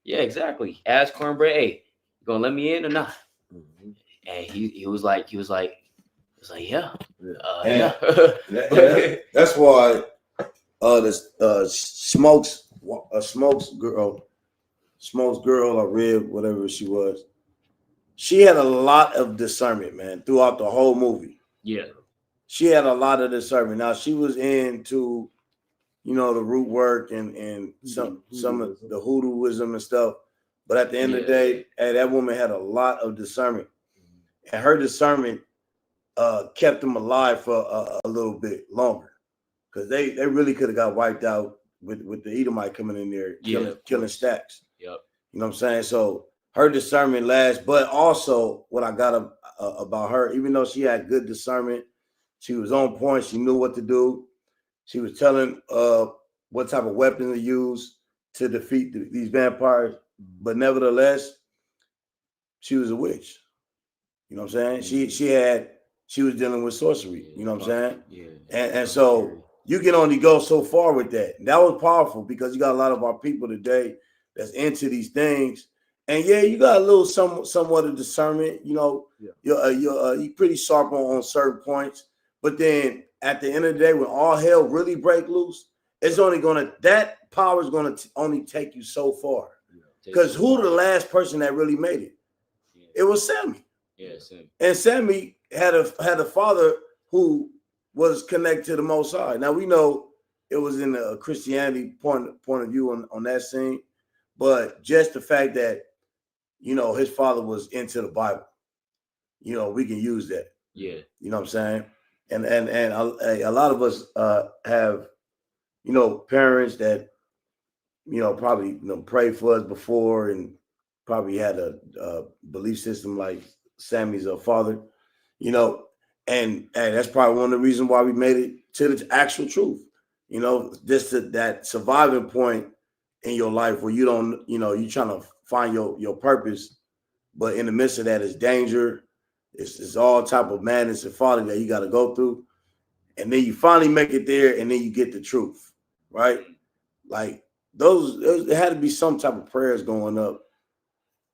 Yeah, exactly. Ask Cornbread, hey, you gonna let me in or not? Mm-hmm. And he was like, yeah. That's why Smokes girl, or Rib, whatever she was, she had a lot of discernment, man, throughout the whole movie. Yeah. She had a lot of discernment. Now she was into, the root work and some of the hoodooism and stuff. But at the end of the day, hey, that woman had a lot of discernment. And her discernment kept them alive for a little bit longer. Because they really could have got wiped out with the Edomite coming in there, killing Stacks. Yep. You know what I'm saying? So her discernment lasts. But also what I got about her, even though she had good discernment, she was on point. She knew what to do. She was telling what type of weapon to use to defeat these vampires. But nevertheless, she was a witch. You know what I'm saying? She was dealing with sorcery. You know what I'm saying? Yeah. And so you can only go so far with that. And that was powerful because you got a lot of our people today that's into these things. And you got a little somewhat of discernment. You're pretty sharp on certain points. But then at the end of the day, when all hell really break loose, that power is gonna only take you so far. Because who the last person that really made it? Yeah. It was Sammy. Yeah, Sammy. And Sammy had a father who was connected to the Most High. Now we know it was in a Christianity point of view on that scene, but just the fact that his father was into the Bible, we can use that. Yeah. You know what I'm saying? And a lot of us have, parents that, probably prayed for us before and probably had a belief system like Sammy's father, and that's probably one of the reasons why we made it to the actual truth. Just that surviving point in your life where you don't, you're trying to find your purpose, but in the midst of that is danger. It's all type of madness and folly that you got to go through. And then you finally make it there, and then you get the truth, right? Like there had to be some type of prayers going up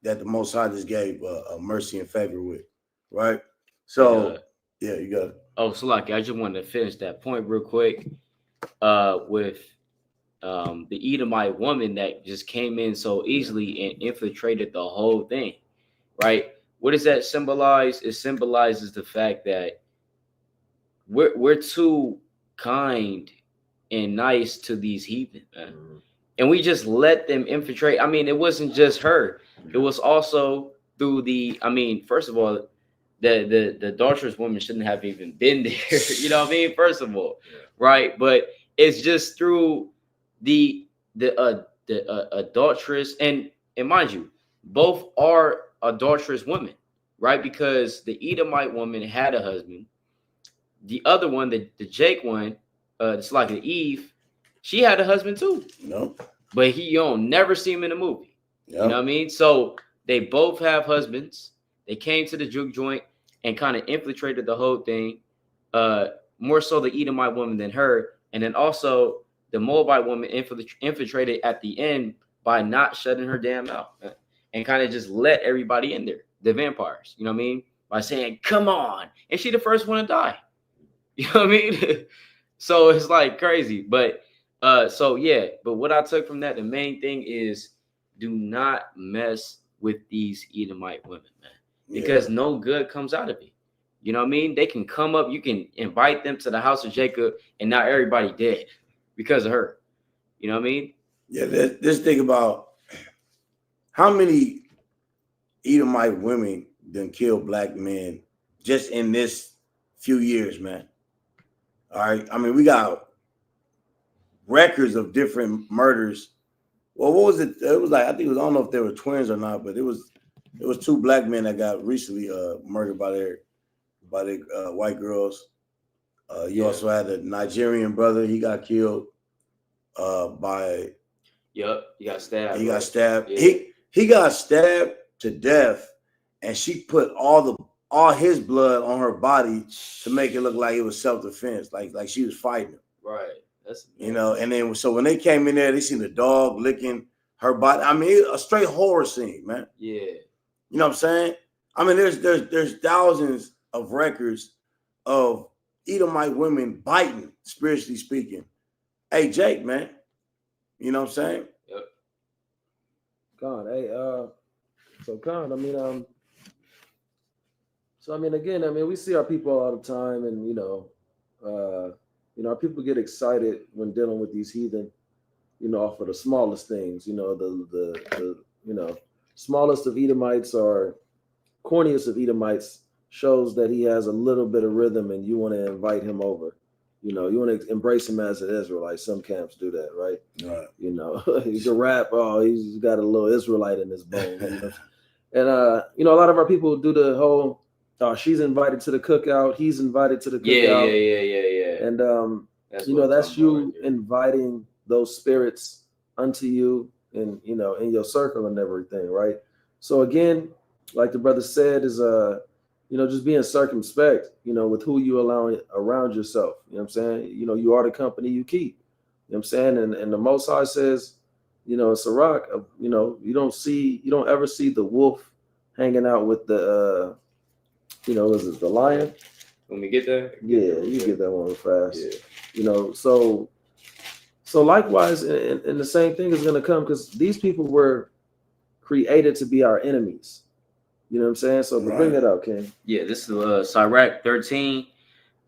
that the Most High just gave a mercy and favor with, right? So, yeah, you got it. Oh, so like I just wanted to finish that point real quick with the Edomite woman that just came in so easily and infiltrated the whole thing, right? What does that symbolize? It symbolizes the fact that we're too kind and nice to these heathen, man. And we just let them infiltrate. I mean, it wasn't just her. It was also through first of all, the adulterous woman shouldn't have even been there. You know what I mean? First of all, right? But it's just through the adulteress, and mind you, both are adulterous women, right? Because the Edomite woman had a husband. The other one, the Jake one, it's like the Eve, she had a husband too. But you don't never see him in a movie. You know what I mean? So they both have husbands. They came to the juke joint and kind of infiltrated the whole thing. More so the Edomite woman than her. And then also the Moabite woman infiltrated at the end by not shutting her damn mouth and kind of just let everybody in there, the vampires. You know what I mean? By saying, come on. And she the first one to die. You know what I mean? So it's like crazy. But but what I took from that, the main thing is do not mess with these Edomite women, man, because no good comes out of it. You know what I mean? They can come up, you can invite them to the house of Jacob, and now everybody dead because of her. You know what I mean? Yeah, this thing about how many Edomite women done killed black men just in this few years, man. All right. I mean, we got records of different murders. Well, what was it? It was like, I think it was, I don't know if they were twins or not, but it was two black men that got recently murdered by their white girls. You also had a Nigerian brother. He got killed by. Yep, he got stabbed. He got stabbed. Yeah. He got stabbed to death, and she put all his blood on her body to make it look like it was self-defense, like she was fighting him. Right. That's and then so when they came in there, they seen the dog licking her body. I mean, a straight horror scene, man. Yeah. You know what I'm saying? I mean, there's thousands of records of Edomite women biting, spiritually speaking. Hey, Jake, man. You know what I'm saying? Yep. Con, hey, so Con, again, we see our people all the time, and our people get excited when dealing with these heathen, off of the smallest things. The smallest of Edomites or corniest of Edomites shows that he has a little bit of rhythm, and you want to invite him over. You want to embrace him as an Israelite. Some camps do that, right? Right. He can rap. Oh, he's got a little Israelite in his bone. And a lot of our people do the whole. She's invited to the cookout. He's invited to the cookout. Yeah. And that's you inviting those spirits unto you, in in your circle and everything, right? So again, like the brother said, is just being circumspect, with who you allow around yourself. You know what I'm saying? You are the company you keep. You know what I'm saying? And the Most High says, it's a rock. You don't ever see the wolf hanging out with the is it the lion? When we get there? Yeah, you get that one fast. Yeah. So likewise, and the same thing is going to come, because these people were created to be our enemies. You know what I'm saying? So bring it up, King. Yeah, this is Sirach 13,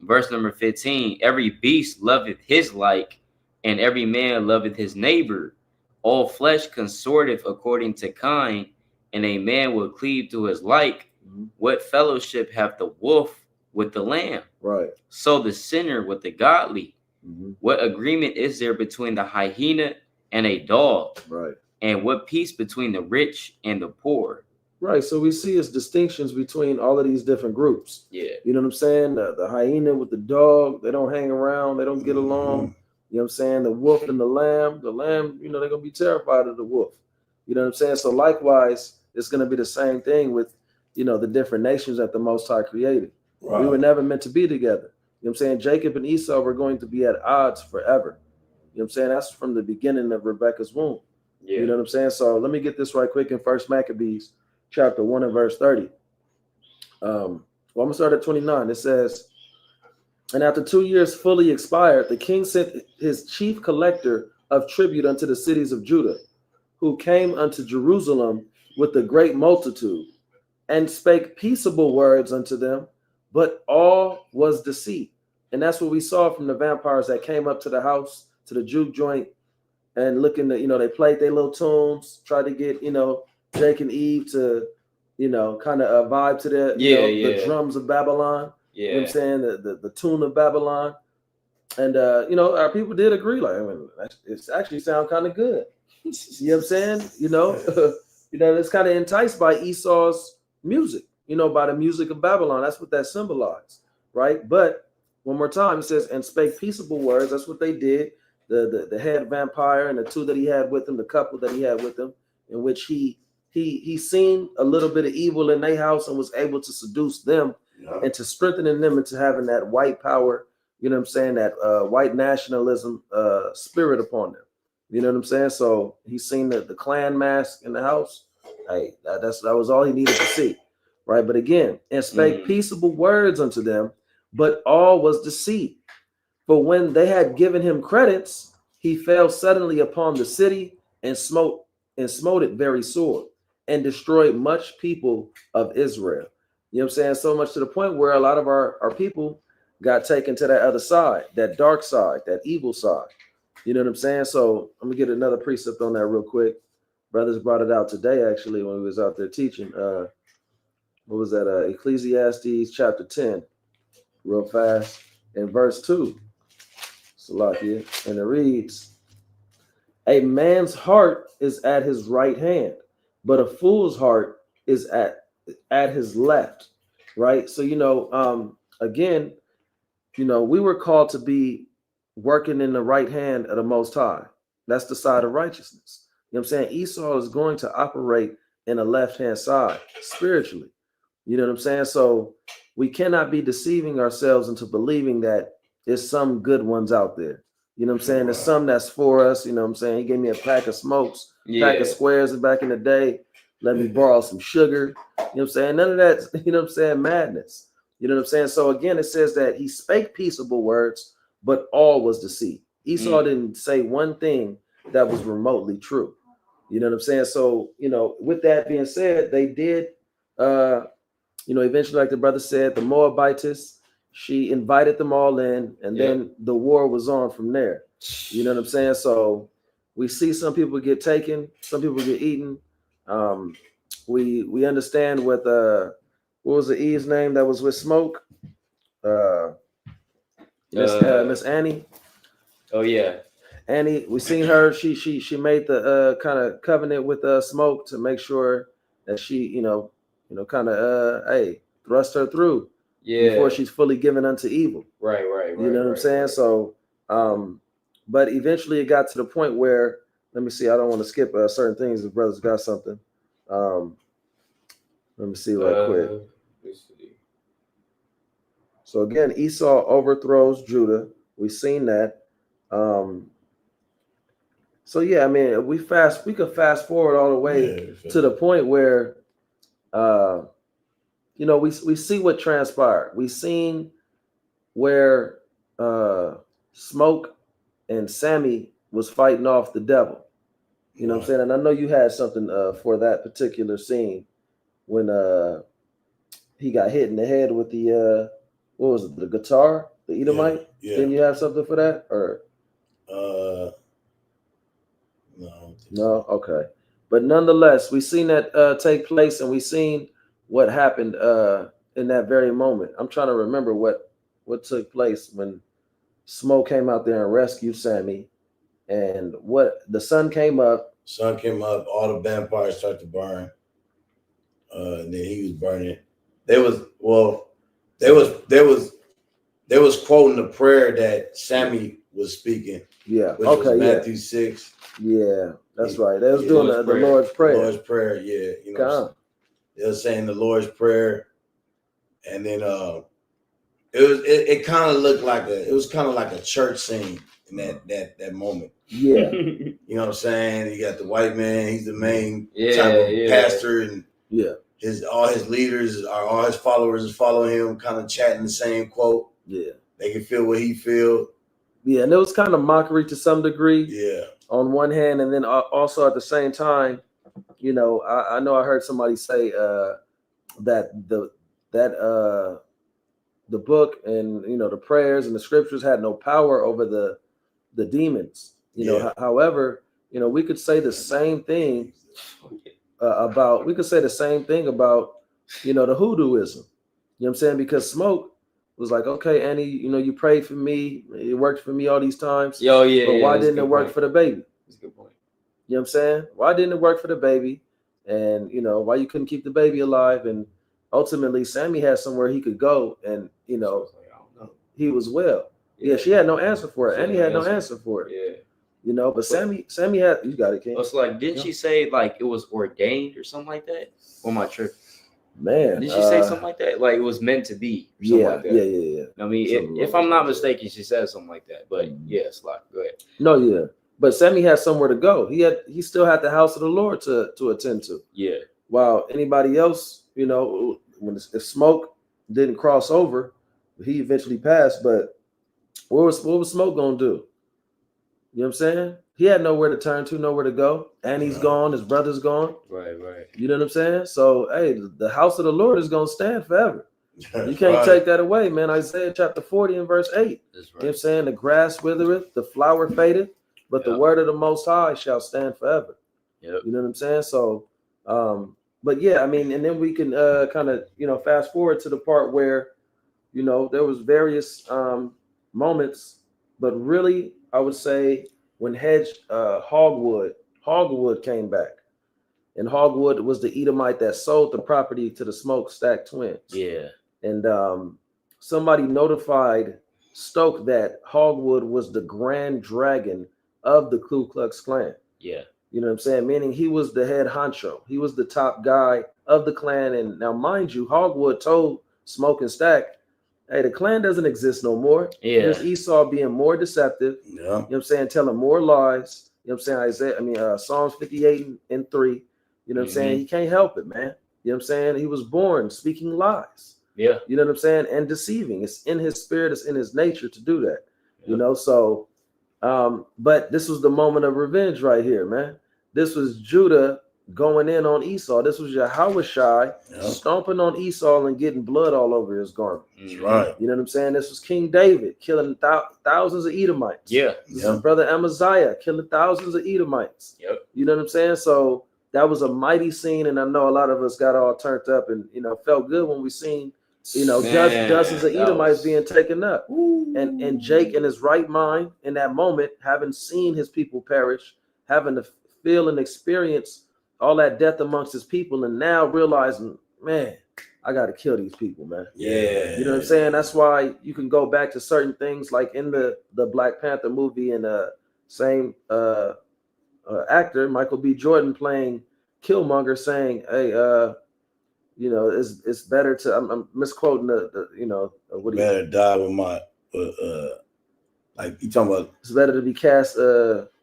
verse number 15. Every beast loveth his like, and every man loveth his neighbor. All flesh consorteth according to kind, and a man will cleave to his like. What fellowship hath the wolf with the lamb. Right. So the sinner with the godly. Mhm. What agreement is there between the hyena and a dog? Right. And what peace between the rich and the poor? Right. So we see it's distinctions between all of these different groups. Yeah. You know what I'm saying? The hyena with the dog, they don't hang around, they don't get along. You know what I'm saying? The wolf and the lamb, you know, they're going to be terrified of the wolf. You know what I'm saying? So likewise, it's going to be the same thing with, you know, the different nations that the Most High created. Right. We were never meant to be together. You know what I'm saying? Jacob and Esau were going to be at odds forever. You know what I'm saying? That's from the beginning of Rebecca's womb. Yeah. You know what I'm saying? So let me get this right quick in First Maccabees, chapter 1 and verse 30. Well, I'm going to start at 29. It says, and after 2 years fully expired, the king sent his chief collector of tribute unto the cities of Judah, who came unto Jerusalem with a great multitude, and spake peaceable words unto them, but all was deceit. And that's what we saw from the vampires that came up to the house, to the juke joint, and looking to, you know, they played their little tunes, tried to get, you know, Jake and Eve to, you know, kind of vibe to the, the drums of Babylon. Yeah. You know what I'm saying? The tune of Babylon. And, you know, our people did agree, like, I mean, it's actually sound kind of good. You know what I'm saying? You know, it's kind of enticed by Esau's music, you know, by the music of Babylon. That's what that symbolized, right? But one more time, it says, and spake peaceable words. That's what they did. The head vampire and the two that he had with him, the couple that he had with him, in which he seen a little bit of evil in their house and was able to seduce them into strengthening them into having that white power, you know what I'm saying, that white nationalism spirit upon them. You know what I'm saying? So he's seen the clan mask in the house. Hey, that was all he needed to see, right? But again, and spake peaceable words unto them, but all was deceit. For when they had given him credits, he fell suddenly upon the city and smote it very sore, and destroyed much people of Israel. You know what I'm saying? So much to the point where a lot of our people got taken to that other side, that dark side, that evil side. You know what I'm saying? So I'm gonna get another precept on that real quick. Brothers brought it out today, actually, when we was out there teaching. What was that? Ecclesiastes chapter 10, real fast, in verse 2. Salakia, and it reads, a man's heart is at his right hand, but a fool's heart is at his left, right? So, you know, again, you know, we were called to be working in the right hand of the Most High. That's the side of righteousness. You know what I'm saying? Esau is going to operate in a left-hand side spiritually. You know what I'm saying? So we cannot be deceiving ourselves into believing that there's some good ones out there. You know what I'm saying? There's some that's for us. You know what I'm saying? He gave me a pack of smokes, pack of squares back in the day. Let me borrow some sugar. You know what I'm saying? None of that, you know what I'm saying, madness. You know what I'm saying? So again, it says that he spake peaceable words, but all was deceit. Esau didn't say one thing that was remotely true. You know what I'm saying? So, you know, with that being said, they did, you know, eventually, like the brother said, the Moabitess, she invited them all in, and then the war was on from there. You know what I'm saying? So we see some people get taken, some people get eaten. We understand with what was the Eve's name that was with Smoke? Miss Annie. Oh yeah, Annie. We seen her. She made the kind of covenant with Smoke to make sure that she, you know, kind of hey, thrust her through before she's fully given unto evil. Right. You know what I'm saying? Right. So, but eventually it got to the point where, let me see, I don't want to skip certain things. The brothers got something. Let me see right quick. Let's see. So again, Esau overthrows Judah. We've seen that. So yeah, I mean, we could fast forward all the way to the point where, you know, we see what transpired. We seen where Smoke and Sammy was fighting off the devil. You know what I'm saying? And I know you had something for that particular scene when he got hit in the head with the what was it, the guitar, the Edomite? Yeah. Didn't you have something for that? Or no, okay. But nonetheless, we seen that take place, and we seen what happened in that very moment. I'm trying to remember what took place when Smoke came out there and rescued Sammy, and what the sun came up. Sun came up, all the vampires started to burn. And then he was burning. They was quoting the prayer that Sammy was speaking. Yeah. Which Okay. was Matthew 6. Yeah, that's right. They was doing the Lord's Prayer. The Lord's Prayer, yeah. You know, they were saying the Lord's Prayer, and then it kind of looked like it was kind of like a church scene in that moment. Yeah. You know what I'm saying? You got the white man, he's the main type of pastor, and all his leaders all his followers is following him, kind of chatting the same quote. Yeah. They can feel what he feel. Yeah, and it was kind of mockery to some degree. Yeah. On one hand, and then also at the same time, you know, I know I heard somebody say that the book and, you know, the prayers and the scriptures had no power over the demons. You know, however, you know, we could say the same thing about you know, the hoodooism. You know what I'm saying? Because Smoke was like, okay, Annie, you know, you prayed for me, it worked for me all these times. But why didn't it work for the baby? That's a good point. You know what I'm saying? Why didn't it work for the baby? And, you know, why you couldn't keep the baby alive? And ultimately, Sammy had somewhere he could go, and, you know, he was well. Yeah, she had no answer for it. Annie had no answer for it. Yeah. You know, but Sammy had, you got it, King. It's like, didn't she say like it was ordained or something like that? Or my trip? Man, did she say something like that? Like it was meant to be. Or something like that. Yeah. I mean, if I'm not mistaken, she said something like that. But yes, like, go ahead. No, yeah. But Sammy had somewhere to go. He still had the house of the Lord to attend to. Yeah. While anybody else, you know, if Smoke didn't cross over, he eventually passed. But what was Smoke gonna do? You know what I'm saying? He had nowhere to turn to, nowhere to go. Annie's gone, his brother's gone. Right. You know what I'm saying? So, hey, the house of the Lord is gonna stand forever. You can't take that away, man. Isaiah chapter 40 and verse 8. That's right. You know what I'm saying? The grass withereth, the flower fadeth, but the word of the Most High shall stand forever. Yep. You know what I'm saying? So, but yeah, I mean, and then we can kind of, you know, fast forward to the part where, you know, there was various moments, but really, I would say when Hogwood came back, and Hogwood was the Edomite that sold the property to the Smokestack twins. Yeah. And somebody notified Stoke that Hogwood was the grand dragon of the Ku Klux Klan. Yeah. You know what I'm saying? Meaning he was the head honcho. He was the top guy of the Klan. And now, mind you, Hogwood told Smoke and Stack, hey, the Klan doesn't exist no more. Yeah. There's Esau being more deceptive. Yeah. You know what I'm saying? Telling more lies. You know what I'm saying? Psalms 58 and 3. You know what I'm saying? He can't help it, man. You know what I'm saying? He was born speaking lies. Yeah. You know what I'm saying? And deceiving. It's in his spirit. It's in his nature to do that. Yeah. You know, so, but this was the moment of revenge right here, man. This was Judah going in on Esau. This was Yahushai stomping on Esau and getting blood all over his garment. That's right. You know what I'm saying? This was King David killing thousands of Edomites. Yeah. His brother Amaziah killing thousands of Edomites. Yep. You know what I'm saying? So that was a mighty scene, and I know a lot of us got all turned up and, you know, felt good when we seen, you know, dozens of Edomites being taken up. And Jake in his right mind in that moment, having seen his people perish, having to feel and experience all that death amongst his people, and now realizing, man, I got to kill these people, man. Yeah. You know what I'm saying? That's why you can go back to certain things like in the Black Panther movie, and same actor, Michael B. Jordan, playing Killmonger, saying, hey, you know, it's better to, I'm misquoting the you know, what do you better die with my like you talking about, it's better to be cast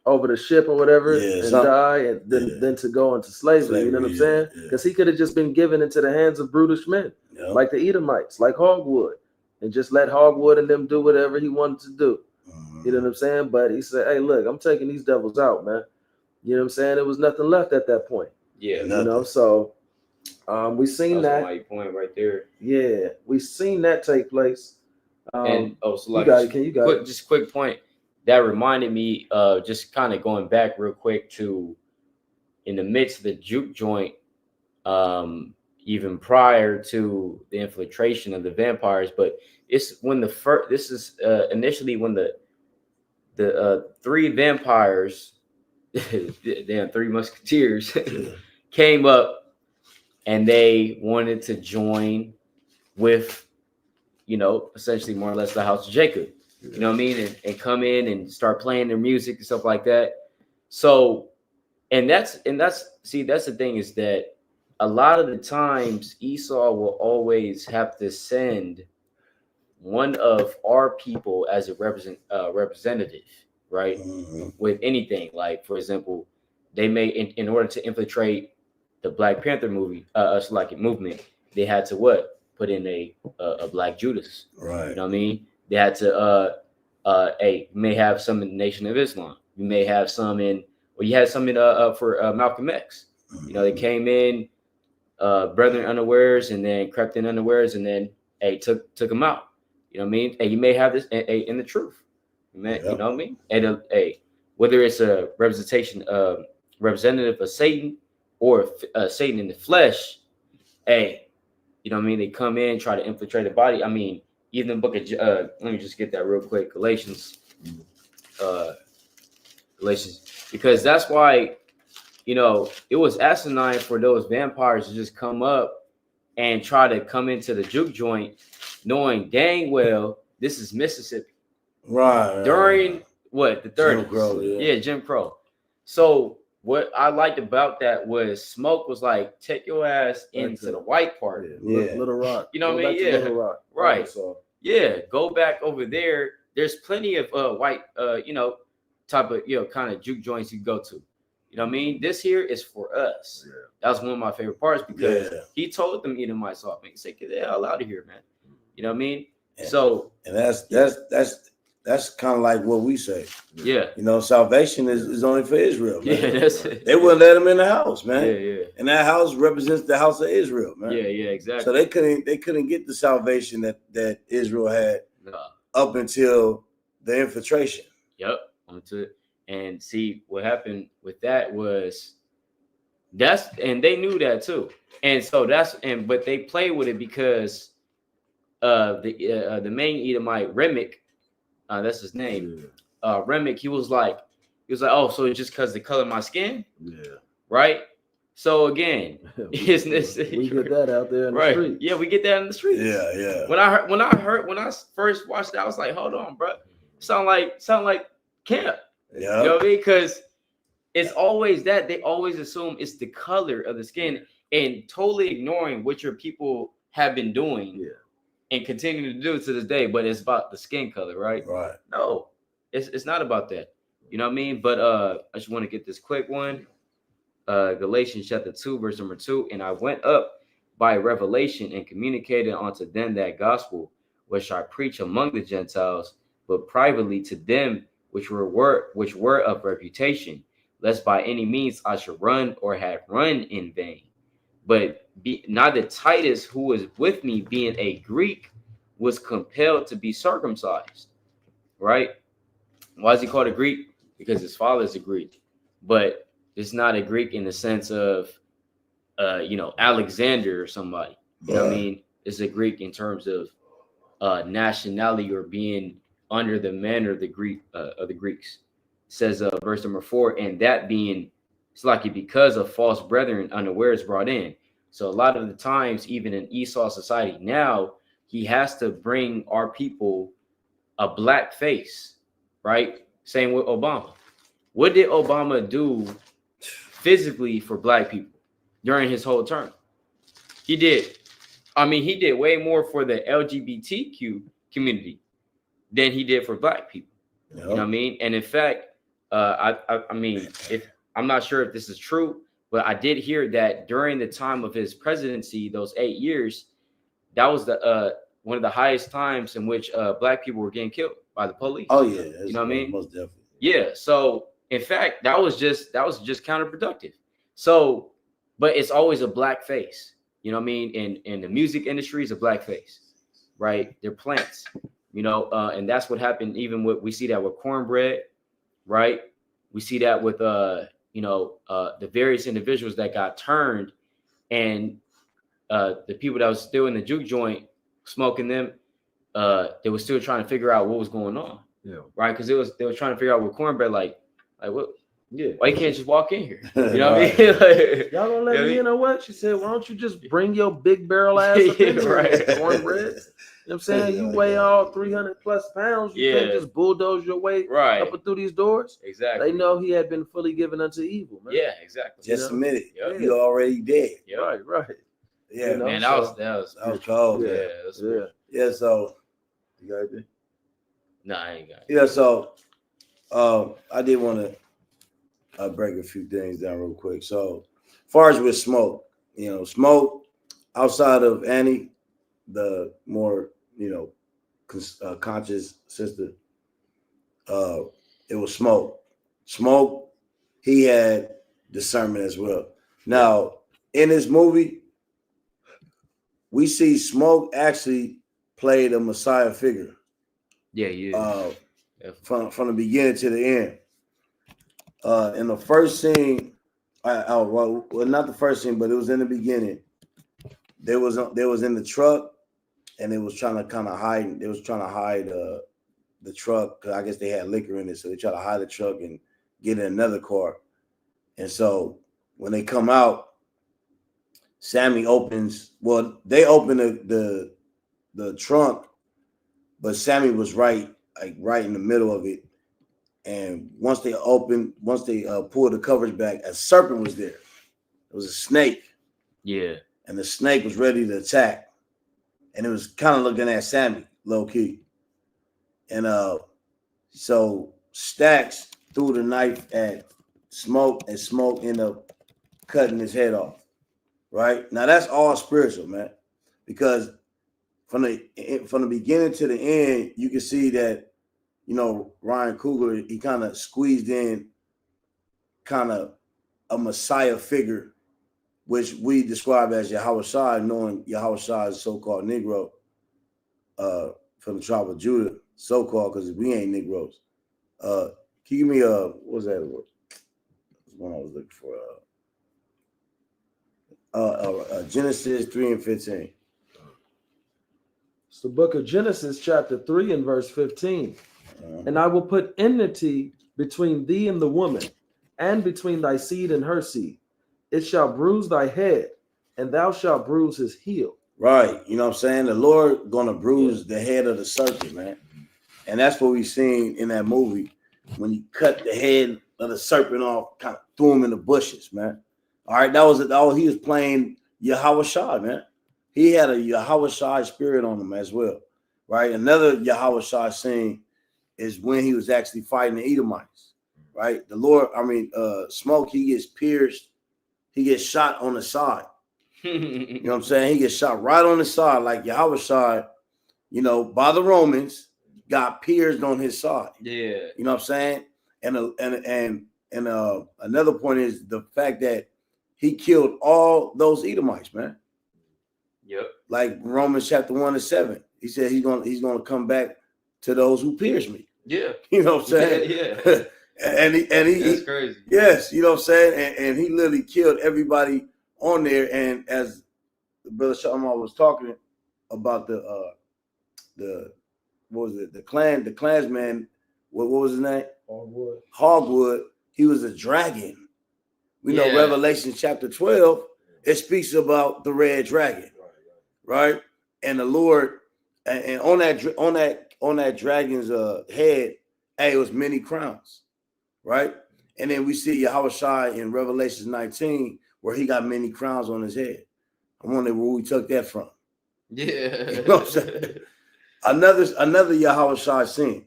over the ship or whatever and die than to go into slavery. You know what I'm saying? Because he could have just been given into the hands of brutish men, like the Edomites, like Hogwood, and just let Hogwood and them do whatever he wanted to do. You know what I'm saying? But he said, hey, look, I'm taking these devils out, man. You know what I'm saying? There was nothing left at that point. Yeah. You know, so we seen that. That's my point right there. Yeah, we seen that take place. And so like, you got it. Just quick point. That reminded me of just kind of going back real quick to in the midst of the juke joint. even prior to the infiltration of the vampires. But it's when the first, this is initially when the three vampires, damn, three musketeers came up, and they wanted to join with, you know, essentially more or less the house of Jacob. You know what I mean? And come in and start playing their music and stuff like that. So, and that's see, that's the thing, is that a lot of the times Esau will always have to send one of our people as a representative, right? With anything, like for example, they may in order to infiltrate the Black Panther movement, they had to what? Put in a Black Judas, Right. You know what I mean? They had to you may have some in the Nation of Islam. You may have some in, or you had some in for Malcolm X. You know, they came in brethren unawares, and then crept in unawares, and then took them out. You know what I mean? And you may have this in the truth. You know what I mean? And whether it's a representative of Satan or Satan in the flesh, you know what I mean? They come in, try to infiltrate the body. I mean, even the book of let me just get that real quick. Galatians, because that's why, you know, it was asinine for those vampires to just come up and try to come into the juke joint, knowing dang well this is Mississippi, right? During what, the 30s? Jim Crow, yeah, Jim Crow. So what I liked about that was Smoke was like, take your ass into the white part. Little Rock. You know what I mean? Yeah. Little Rock. Right. Yeah. Go back over there. There's plenty of white, you know, type of, you know, kind of juke joints you go to. You know what I mean? This here is for us. That was one of my favorite parts, because he told them Edomites off, man. He said, get the hell out of here, man. You know what I mean? And, so, and that's kind of like what we say. Yeah. You know, salvation is only for Israel, man. Yeah, that's it. They wouldn't let them in the house, man. Yeah. And that house represents the house of Israel, man. Yeah, exactly. So they couldn't get the salvation that Israel had up until the infiltration. Yep. And see, what happened with that was and they knew that too. And so but they played with it because the main Edomite, Remick, that's his name. Remick, he was like, oh, so it's just because the color of my skin? Yeah. Right? So again, we get that out there in the street. Yeah, we get that in the street. Yeah. When I first watched that, I was like, hold on, bro. Sound like camp. Yeah. You know what I mean? Because it's always that they always assume it's the color of the skin, and totally ignoring what your people have been doing and continue to do to this day. But it's about the skin color, right? Right. No, it's not about that. You know what I mean? But I just want to get this quick one. Galatians chapter 2, verse number 2. And I went up by revelation and communicated unto them that gospel which I preach among the Gentiles, but privately to them which were of reputation, lest by any means I should run or have run in vain. But neither Titus, who was with me, being a Greek, was compelled to be circumcised. Right? Why is he called a Greek? Because his father is a Greek. But it's not a Greek in the sense of, you know, Alexander or somebody. You know what I mean? It's a Greek in terms of nationality, or being under the manner of the Greeks. It says verse number 4, and that being, it's like because of false brethren unawares brought in. So a lot of the times, even in Esau society now, he has to bring our people a black face, right? Same with Obama. What did Obama do physically for black people during his whole term? He did way more for the LGBTQ community than he did for black people. Yep. You know what I mean? And in fact, I mean, I'm not sure if this is true, but I did hear that during the time of his presidency, those 8 years, that was the one of the highest times in which black people were getting killed by the police. Oh yeah, you know what I mean? Most definitely. Yeah. So in fact, that was just counterproductive. So, but it's always a black face. You know what I mean? In the music industry, is a black face, right? They're plants. You know, and that's what happened. Even we see that with cornbread, right? We see that with you know, the various individuals that got turned, and the people that was still in the juke joint smoking them, they were still trying to figure out what was going on. Yeah. Right, because they were trying to figure out what cornbread like what. Yeah. Why you can't just walk in here? You know Right. what I mean? Like, Y'all gonna let you know me what in or what? She said, why don't you just bring your big barrel ass up in here, Right. cornbread? You know what I'm saying? You weigh all 300 plus pounds. You can't just bulldoze your way right. up and through these doors. Exactly. They know he had been fully given unto evil, man. Yeah, exactly. Just admit it. Yep. You already dead. Yep. Right. Yeah, You know, man, so- that was cold. Yeah, Yeah. that's Yeah. weird. Yeah, so you got anything? No, I ain't got it. Yeah, so I did want to break a few things down real quick. So as far as with Smoke, Smoke outside of Annie, the more conscious sister, it was Smoke. Smoke, he had discernment as well. Now in this movie, we see Smoke actually played a Messiah figure. Yeah, yeah. From the beginning to the end. In the first scene, well, not the first scene, but it was in the beginning. They was in the truck, and they was trying to kind of hide. They was trying to hide the truck because I guess they had liquor in it, so they try to hide the truck and get in another car. And so when they come out, Sammy opens. Well, they open the trunk, but Sammy was right in the middle of it. And once they pulled the covers back, a serpent was there. It was a snake. Yeah. And the snake was ready to attack. And it was kind of looking at Sammy, low key. And so Stacks threw the knife at Smoke, and Smoke ended up cutting his head off. Right? Now that's all spiritual, man. Because from the beginning to the end, you can see that Ryan Coogler, he kind of squeezed in kind of a Messiah figure, which we describe as Yahweh Shai, knowing Yahweh Shai is a so-called Negro from the tribe of Judah, so-called because we ain't Negroes. Can you give me what was that? One I was looking for. Genesis 3 and 15. It's the book of Genesis, chapter 3 and verse 15. And I will put enmity between thee and the woman, and between thy seed and her seed. It shall bruise thy head, and thou shalt bruise his heel. Right. You know what I'm saying? The Lord going to bruise the head of the serpent, man. And that's what we seen in that movie when he cut the head of the serpent off, kind of threw him in the bushes, man. All right. That was it. Oh, he was playing Yahweh Shai, man. He had a Yahweh Shai spirit on him as well. Right. Another Yahweh Shai scene is when he was actually fighting the Edomites, right? The Lord, Smoke, he gets pierced, he gets shot on the side. You know what I'm saying? He gets shot right on the side, like Yahweh Shai, by the Romans, got pierced on his side. Yeah. You know what I'm saying? And another point is the fact that he killed all those Edomites, man. Yep. Like Romans chapter 1-7. He said he's gonna come back to those who pierced me. Yeah. You know what I'm saying? Yeah. and he That's crazy. Yes, you know what I'm saying? And he literally killed everybody on there. And as Brother Shalom was talking about the what was it? The Klansman, what was his name? Hogwood. He was a dragon. We know Revelation chapter 12, it speaks about the red dragon. Right? And the Lord, and on that dragon's head, it was many crowns, right? And then we see Yahweh Shai in Revelation 19, where he got many crowns on his head. I wonder where we took that from. Yeah. You know what I'm saying? Another Yahweh Shai scene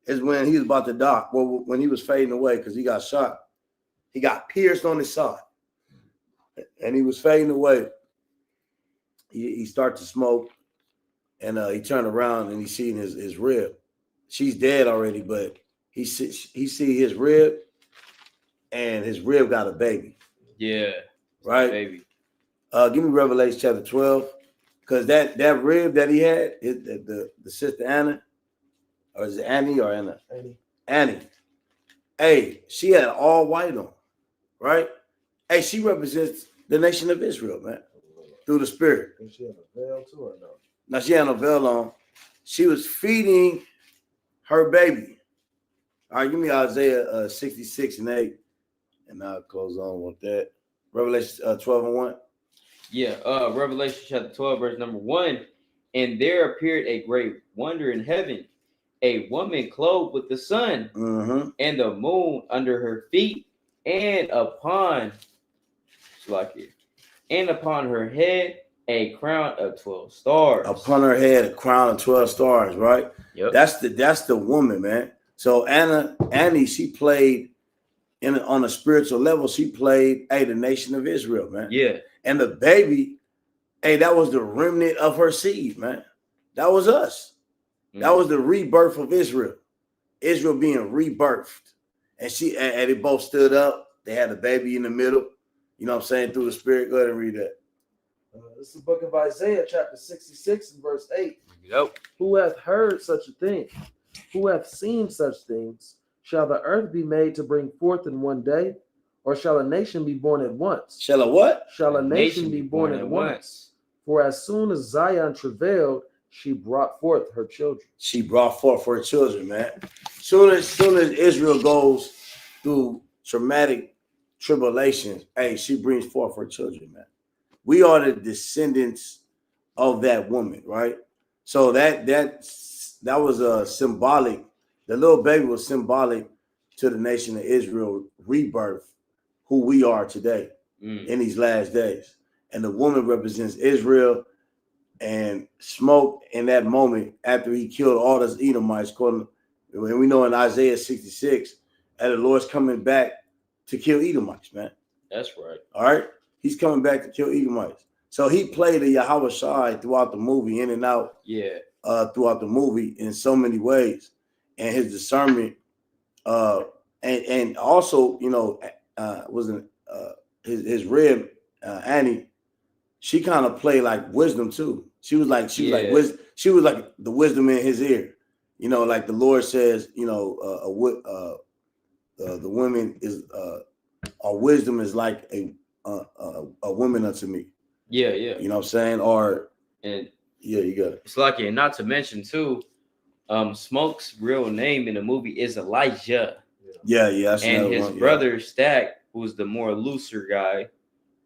is when he was about to die. Well, when he was fading away because he got shot. He got pierced on his side. And he was fading away. He started to smoke. And he turned around and he seen his rib. She's dead already, but he see his rib, and his rib got a baby. Yeah. Right? Baby. Give me Revelation chapter 12. Because that rib that he had, the sister Anna, or is it Annie or Anna? Annie. Hey, she had all white on, right? Hey, she represents the nation of Israel, man. through the Spirit. And she had a veil too, or no? Now she had no veil on. She was feeding her baby. All right, give me Isaiah 66 and 8. And I'll close on with that. Revelation 12 and 1. Yeah, Revelation chapter 12, verse number 1. And there appeared a great wonder in heaven, a woman clothed with the sun and the moon under her feet, and upon her head a crown of 12 stars. Upon her head a crown of 12 stars, right? Yep. That's the woman, man. So Annie, she played on a spiritual level. She played the nation of Israel, man. Yeah. And the baby, that was the remnant of her seed, man. That was us. That was the rebirth of Israel. Israel being rebirthed. And they both stood up. They had a baby in the middle. You know what I'm saying? Through the Spirit. Go ahead and read that. This is the book of Isaiah, chapter 66, and verse 8. Yep. Who hath heard such a thing? Who hath seen such things? Shall the earth be made to bring forth in one day? Or shall a nation be born at once? Shall a what? Shall a nation be born at once? For as soon as Zion travailed, she brought forth her children. She brought forth her children, man. Soon as Israel goes through traumatic tribulations, she brings forth her children, man. We are the descendants of that woman, right? So that was a symbolic. The little baby was symbolic to the nation of Israel rebirth, who we are today in these last days. And the woman represents Israel. And Smoke in that moment after he killed all those Edomites, and we know in Isaiah 66, that the Lord's coming back to kill Edomites, man. That's right. All right. He's coming back to kill Edomites. So he played a Yahweh Shai throughout the movie, in and out. Yeah. Throughout the movie in so many ways. And his discernment, and also, you know, wasn't his rib, Annie, she kind of played like wisdom too. She was like the wisdom in his ear. You know, like the Lord says, you know, the women is our wisdom is like a woman unto me. Yeah, yeah. You know what I'm saying? Yeah, you got it. It's lucky, and not to mention too, Smoke's real name in the movie is Elijah. Yeah. And his brother Stack, who's the more looser guy,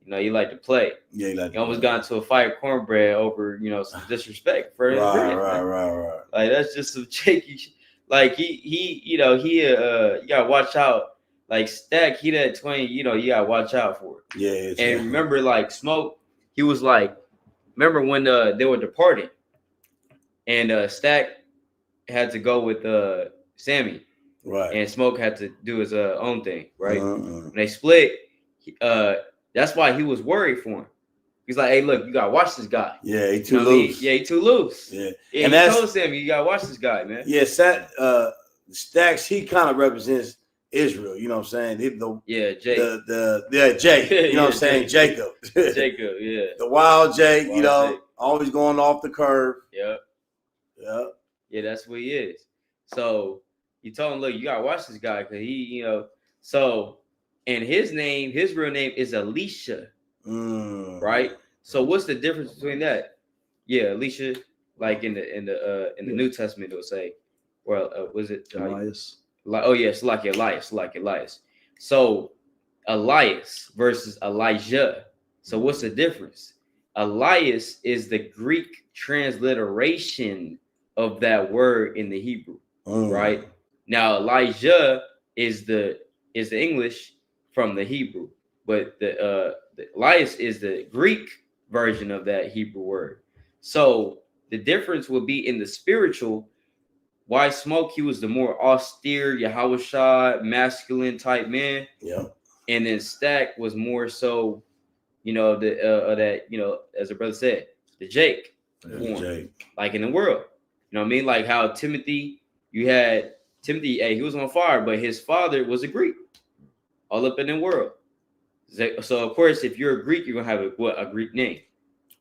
you know, he liked to play. Yeah, he almost got into a fight with Cornbread over, you know, some disrespect for his brand. Right. Like that's just some shaky. Like he, you know, you gotta watch out. Like Stack, he that 20, you know, you gotta watch out for it. Yeah. And remember, like Smoke, he was like, remember when they were departing, and Stack had to go with Sammy, right? And Smoke had to do his own thing, right? When they split, that's why he was worried for him. He's like, "Hey, look, you gotta watch this guy." Yeah, he too loose. He too loose. Yeah, and he told Sammy, "You gotta watch this guy, man." Yeah, Stacks, he kind of represents Israel. You know what I'm saying? Jake. Jake. You know what I'm saying? Jacob. Jacob. Yeah. The wild Jake. You know, always going off the curve. Yeah. Yeah, that's what he is. So you told him, look, you gotta watch this guy because he, you know. So, and his real name is Elisha, right? So what's the difference between that? Yeah, Elisha, like in the New Testament, it'll say, well, was it Elias? It's like Elias. So Elias versus Elijah. So what's the difference? Elias is the Greek transliteration of that word in the Hebrew, right? Now Elijah is the English from the Hebrew, but the Elias is the Greek version of that Hebrew word. So the difference would be in the spiritual. Why Smoke? He was the more austere, Yahweh Shai, masculine type man. Yeah. And then Stack was more so, you know, that, you know, as a brother said, the Jake form, like in the world. You know what I mean? Like how Timothy, you had Timothy, he was on fire, but his father was a Greek, all up in the world. So of course, if you're a Greek, you're gonna have a Greek name.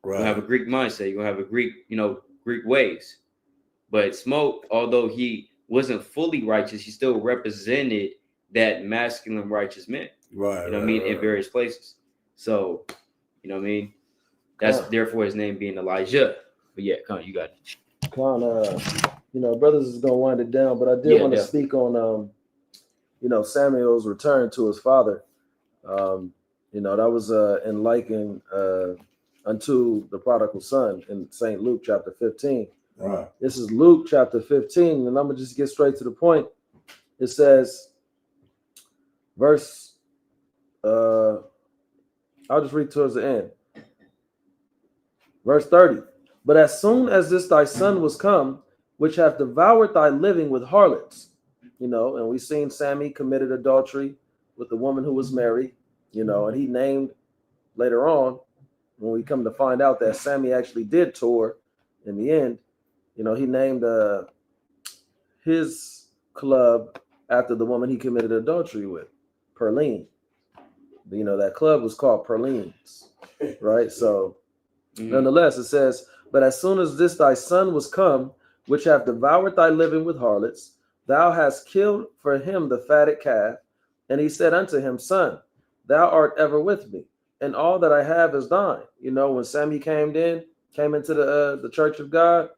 Right. You're gonna have a Greek mindset. You're gonna have a Greek, you know, Greek ways. But Smoke, although he wasn't fully righteous, he still represented that masculine righteous man. Right. You know what I mean? In various places. So, you know what I mean? That's therefore his name being Elijah. But yeah, come on, you got it. Brothers is gonna wind it down, but I did want to speak on Samuel's return to his father. That was in liken unto the prodigal son in St. Luke chapter 15. Right. This is Luke chapter 15, and I'm gonna just get straight to the point. It says, verse, I'll just read towards the end. Verse 30. But as soon as this thy son was come, which hath devoured thy living with harlots, and we've seen Sammy committed adultery with the woman who was married, and he named later on, when we come to find out that Sammy actually did tour in the end, he named his club after the woman he committed adultery with, Perline. That club was called Perline's, right? So nonetheless, it says, but as soon as this thy son was come, which hath devoured thy living with harlots, thou hast killed for him the fatted calf. And he said unto him, Son, thou art ever with me, and all that I have is thine. When Sammy came into the church of God,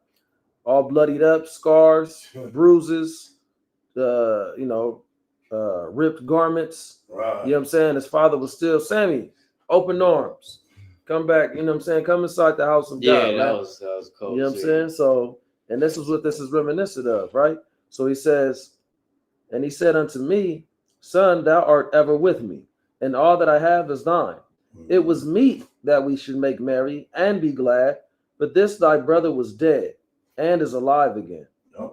all bloodied up, scars, bruises, ripped garments. Right. You know what I'm saying? His father was still, Sammy, open arms. Come back, come inside the house of God. Yeah, that was cool. You know what I'm saying? So, and this is what this is reminiscent of, right? So he says, and he said unto me, Son, thou art ever with me, and all that I have is thine. It was meet that we should make merry and be glad, but this thy brother was dead and is alive again,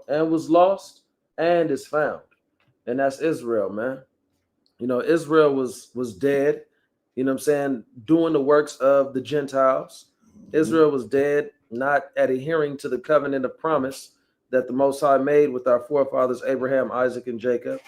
and was lost and is found. And that's Israel, man. Israel was dead, doing the works of the Gentiles. Israel was dead, not adhering to the covenant of promise that the Most High made with our forefathers Abraham, Isaac, and Jacob.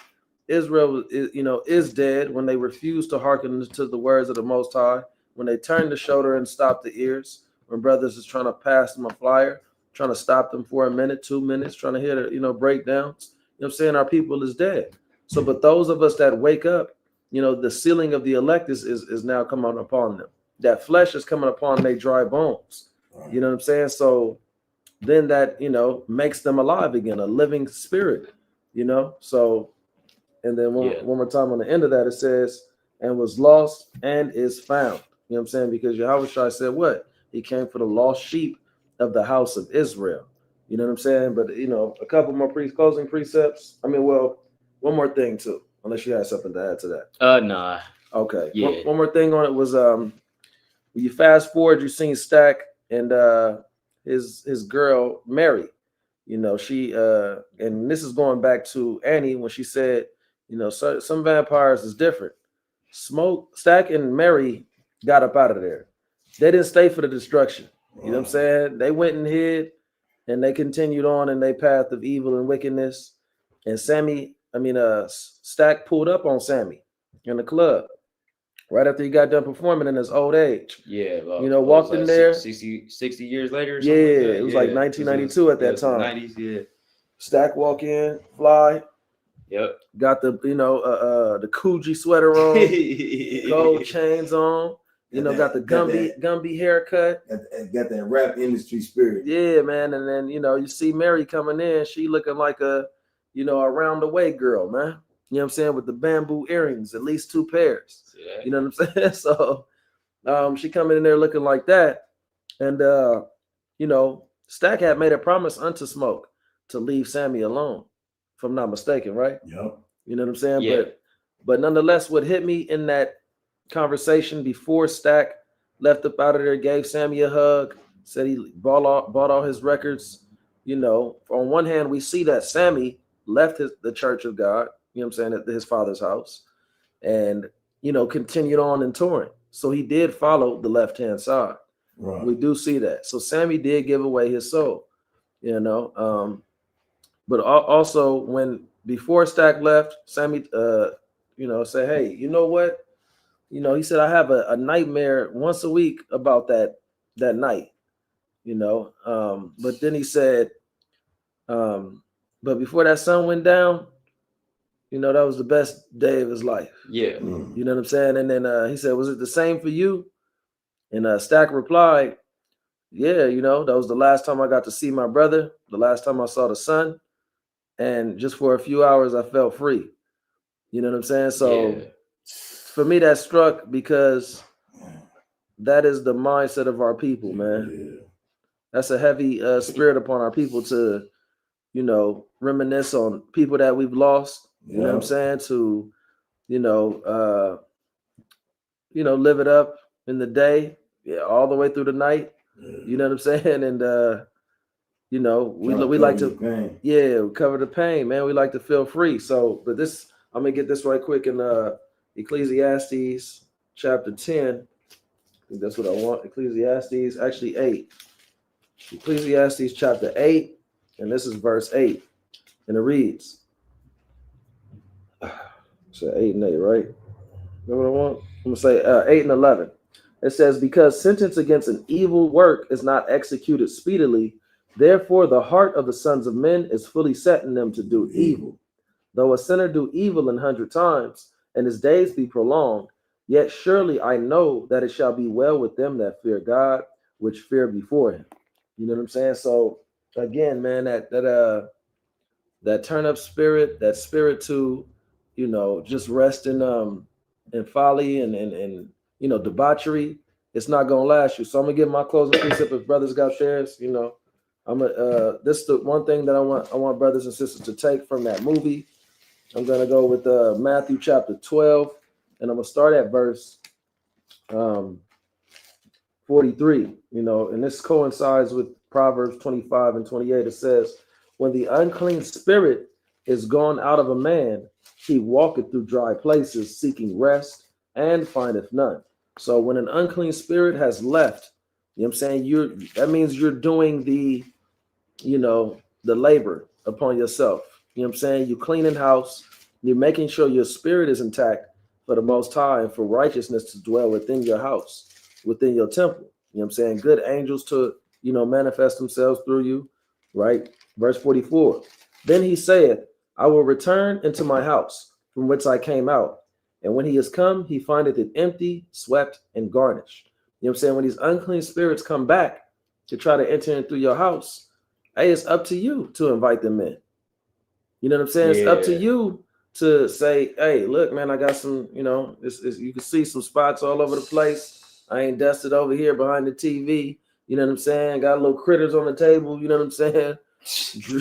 Israel, is dead when they refused to hearken to the words of the Most High, when they turned the shoulder and stopped the ears, when brothers is trying to pass them a flyer, trying to stop them for a minute, 2 minutes, trying to hear the breakdowns. Our people is dead. So, but those of us that wake up, the sealing of the elect is now coming upon them. That flesh is coming upon their dry bones. You know what I'm saying? So then that, makes them alive again, a living spirit, So, and then one more time on the end of that, it says, and was lost and is found. You know what I'm saying? Because Yahushua said what? He came for the lost sheep of the house of Israel. You know what I'm saying? But, a couple more closing precepts. One more thing too, unless you had something to add to that. Nah. Okay. Yeah. One more thing on it was when you fast forward, you seen Stack and his girl Mary. She and this is going back to Annie when she said, so, some vampires is different. Stack and Mary got up out of there. They didn't stay for the destruction. You know what I'm saying? They went and hid, and they continued on in their path of evil and wickedness. And Stack pulled up on Sammy in the club right after he got done performing in his old age. Yeah. Walked in there 60 years later. Or yeah, like that. It was like 1992 at that time. 90s, yeah. Stack walk in, fly. Yep. Got the the Coogee sweater on, gold chains on. Got the Gumby haircut. Got that rap industry spirit. Yeah, man. And then you see Mary coming in. She looking like a a round the way girl, man. You know what I'm saying? With the bamboo earrings, at least 2 pairs. Yeah. You know what I'm saying? So she coming in there looking like that. And Stack had made a promise unto Smoke to leave Sammy alone, if I'm not mistaken, right? Yep. You know what I'm saying? Yeah. But nonetheless, what hit me in that conversation before Stack left up out of there, gave Sammy a hug, said he bought all his records. On one hand, we see that Sammy left the church of God, at his father's house, and continued on in touring. So he did follow the left-hand side. Right. We do see that. So Sammy did give away his soul, but also when before Stack left, Sammy said, hey, you know what? He said, I have a nightmare once a week about that night, but then he said, but before that sun went down, that was the best day of his life. Yeah. You know what I'm saying? And then he said, was it the same for you? And Stack replied, yeah, you know, that was the last time I got to see my brother, the last time I saw the sun. And just for a few hours, I felt free. You know what I'm saying? So for me, that struck because that is the mindset of our people, man. That's a heavy spirit upon our people to, you know, reminisce on people that we've lost. You know what I'm saying? To, you know, live it up in the day, all the way through the night. You know what I'm saying? And you know, we like to cover the pain, man. We like to feel free. So, but this, I'm gonna get this right quick in Ecclesiastes chapter 10. I think that's what I want. Ecclesiastes, actually 8. Ecclesiastes chapter 8, and this is verse 8. And it reads, so 8 and 8, right? Know what I want? I'm gonna say 8 and 11. It says, because sentence against an evil work is not executed speedily, therefore the heart of the sons of men is fully set in them to do evil. Though a sinner do evil 100 times, and his days be prolonged, yet surely I know that it shall be well with them that fear God, which fear before him. You know what I'm saying? So again, man, that turn up spirit, that spirit to, you know, just rest in folly and you know, debauchery, it's not gonna last you. So I'm gonna give my closing precept if brothers got theirs. You know, this is the one thing that I want brothers and sisters to take from that movie. I'm gonna go with Matthew chapter 12, and I'm gonna start at verse 43. You know, and this coincides with Proverbs 25 and 28. It says, when the unclean spirit is gone out of a man, he walketh through dry places, seeking rest, and findeth none. So when an unclean spirit has left, you know what I'm saying, that means you're doing the, you know, the labor upon yourself. You know what I'm saying? You're cleaning house, you're making sure your spirit is intact for the Most High and for righteousness to dwell within your house, within your temple. You know what I'm saying? Good angels to, you know, manifest themselves through you, right? Verse 44. Then he saith, I will return into my house from which I came out. And when he is come, he findeth it empty, swept, and garnished. You know what I'm saying? When these unclean spirits come back to try to enter in through your house, hey, it's up to you to invite them in. You know what I'm saying? It's up to you to say, hey, look, man, I got some, you know, you can see some spots all over the place. I ain't dusted over here behind the TV. You know what I'm saying? Got little critters on the table. You know what I'm saying?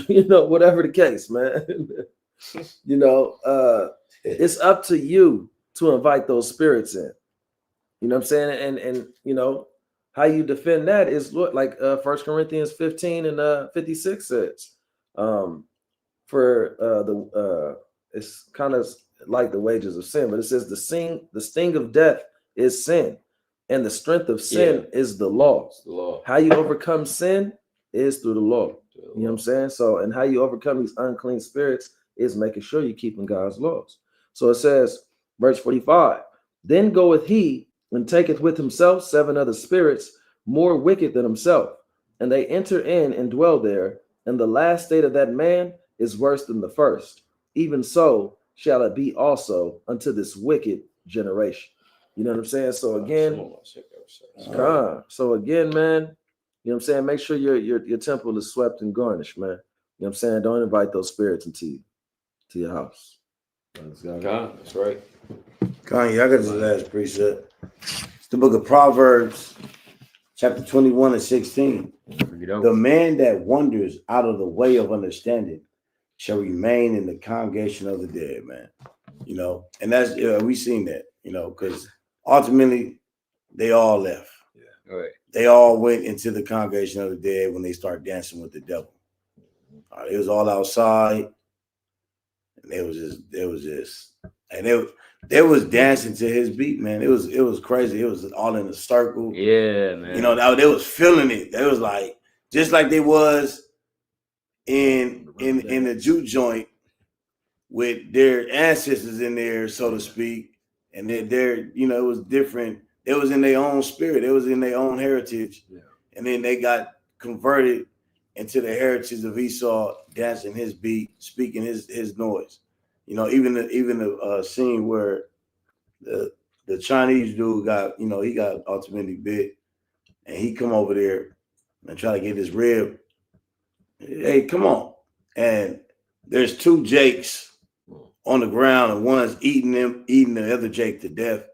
You know, whatever the case, man. You know, it's up to you to invite those spirits in. You know what I'm saying? And you know, how you defend that is what, like 1 Corinthians 15 and 56 says. It's kind of like the wages of sin, but it says the sting of death is sin, and the strength of sin is the law. It's the law. How you overcome sin is through the law. You know what I'm saying? So, and how you overcome these unclean spirits is making sure you're keeping God's laws. So it says, verse 45, then goeth he and taketh with himself 7 other spirits more wicked than himself, and they enter in and dwell there, and the last state of that man is worse than the first. Even so shall it be also unto this wicked generation. You know what I'm saying? So again, man, you know what I'm saying? Make sure your temple is swept and garnished, man. You know what I'm saying? Don't invite those spirits into your house. That's right. Kanye, I got this last precept. It's the book of Proverbs, chapter 21 and 16. The man that wanders out of the way of understanding shall remain in the congregation of the dead, man. You know, and that's, we seen that, you know, because ultimately they all left. Yeah. Right. They all went into the congregation of the dead when they start dancing with the devil. It was all outside, and they was dancing to his beat, man. It was crazy. It was all in a circle. Yeah, man. You know, they was feeling it. They was like, just like they was in the juke joint with their ancestors in there, so to speak, and they're you know, it was different. It was in their own spirit. It was in their own heritage, and then they got converted into the heritage of Esau, dancing his beat, speaking his noise. You know, even the scene where the Chinese dude got, you know, he got ultimately bit, and he come over there and try to get his rib. Hey, come on. And there's two Jakes on the ground, and one's eating the other Jake to death.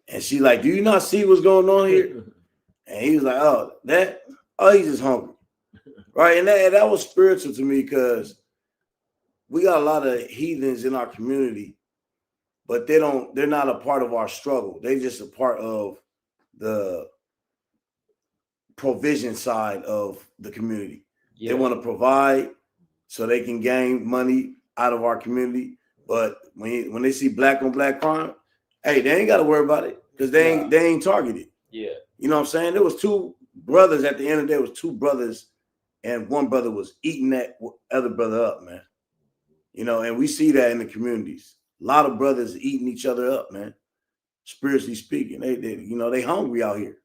And she like, do you not see what's going on here? And he was like, he's just hungry. Right. And that was spiritual to me, because we got a lot of heathens in our community, but they're not a part of our struggle. They just a part of the provision side of the community. Yeah. They want to provide so they can gain money out of our community. But when they see black on black crime, hey, they ain't got to worry about it, because they ain't targeted. Yeah. You know what I'm saying? There was two brothers at the end of the day. Was two brothers, and one brother was eating that other brother up, man. You know, and we see that in the communities. A lot of brothers eating each other up, man. Spiritually speaking, they hungry out here.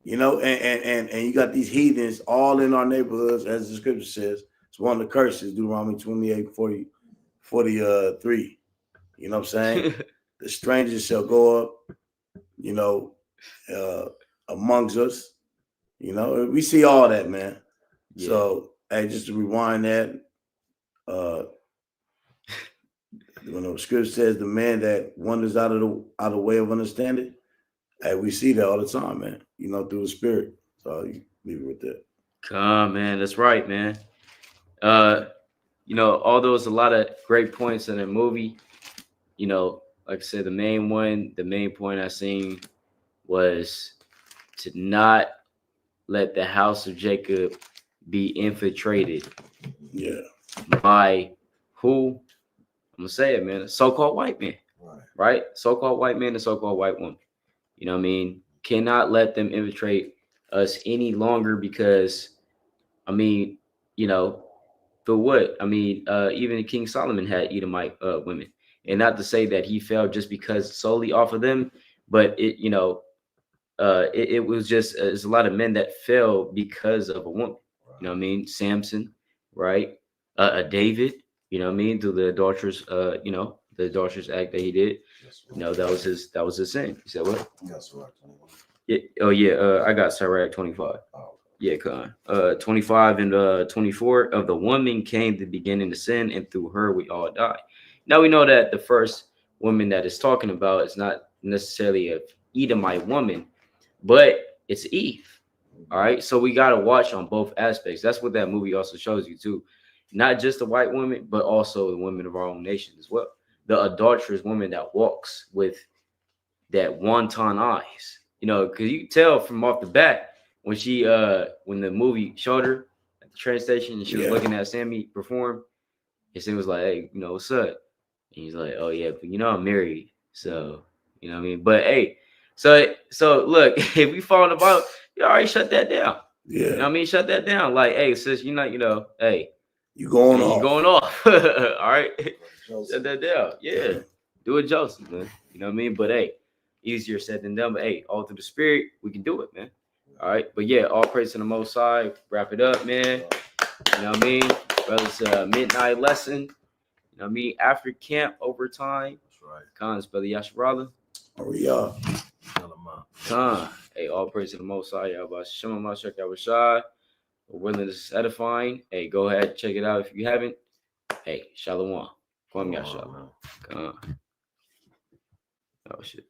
You know, and you got these heathens all in our neighborhoods, as the scripture says. It's one of the curses, Deuteronomy 28:43. You know what I'm saying? The strangers shall go up, you know, amongst us. You know, we see all that, man. Yeah. So, hey, just to rewind that, when the scripture says the man that wanders out of the way of understanding, hey, we see that all the time, man. You know, through the spirit. So you leave it with that. Come, man, that's right, man. You know, although it's a lot of great points in the movie, you know, like I said, the main point I seen was to not let the house of Jacob be infiltrated. Yeah. By who? I'm gonna say it, man. So-called white men. Right? So-called white men and so-called white women. You know what I mean? Cannot let them infiltrate us any longer, because, I mean, you know, for what? I mean, even King Solomon had Edomite women. And not to say that he fell just because solely off of them, but it, you know, it was just, there's a lot of men that fell because of a woman. You know what I mean? Samson, right? David, you know what I mean? Through the adulterous, you know, the adulterous act that he did. You know, that was his sin. You said what? I got Sirach 25. Yeah, Con. 25 and 24 of the woman came the beginning to sin, and through her we all die. Now we know that the first woman that is talking about is not necessarily a Edomite woman, but it's Eve. All right. So we got to watch on both aspects. That's what that movie also shows you too. Not just the white woman, but also the women of our own nation as well. The adulterous woman that walks with that wanton eyes, you know, because you tell from off the bat when she when the movie showed her at the train station and she was looking at Sammy perform, and Sammy was like, hey, you know, what's up? And he's like, oh yeah, but you know, I'm married, so you know what I mean. But hey, so look, if we fall about, you already shut that down. Yeah, you know what I mean, shut that down. Like, hey, sis, you're not, you know, hey, you going off. You going off. All right, shut that down. Yeah, do it, Joseph, man. You know what I mean. But hey, easier said than done. But hey, all through the spirit, we can do it, man. All right. But yeah, all praise to the Most High. Wrap it up, man. You know what I mean? Brothers, midnight lesson. You know what I mean? After camp, overtime. That's right. Khan's brother Yasharala. Hurry up. Khan. Hey, all praise to the Most High. Shema Mashak Yabashai. Willingness is edifying. Hey, go ahead, check it out if you haven't. Hey, Shalom. Kwam Yasha. Khan. Oh shit.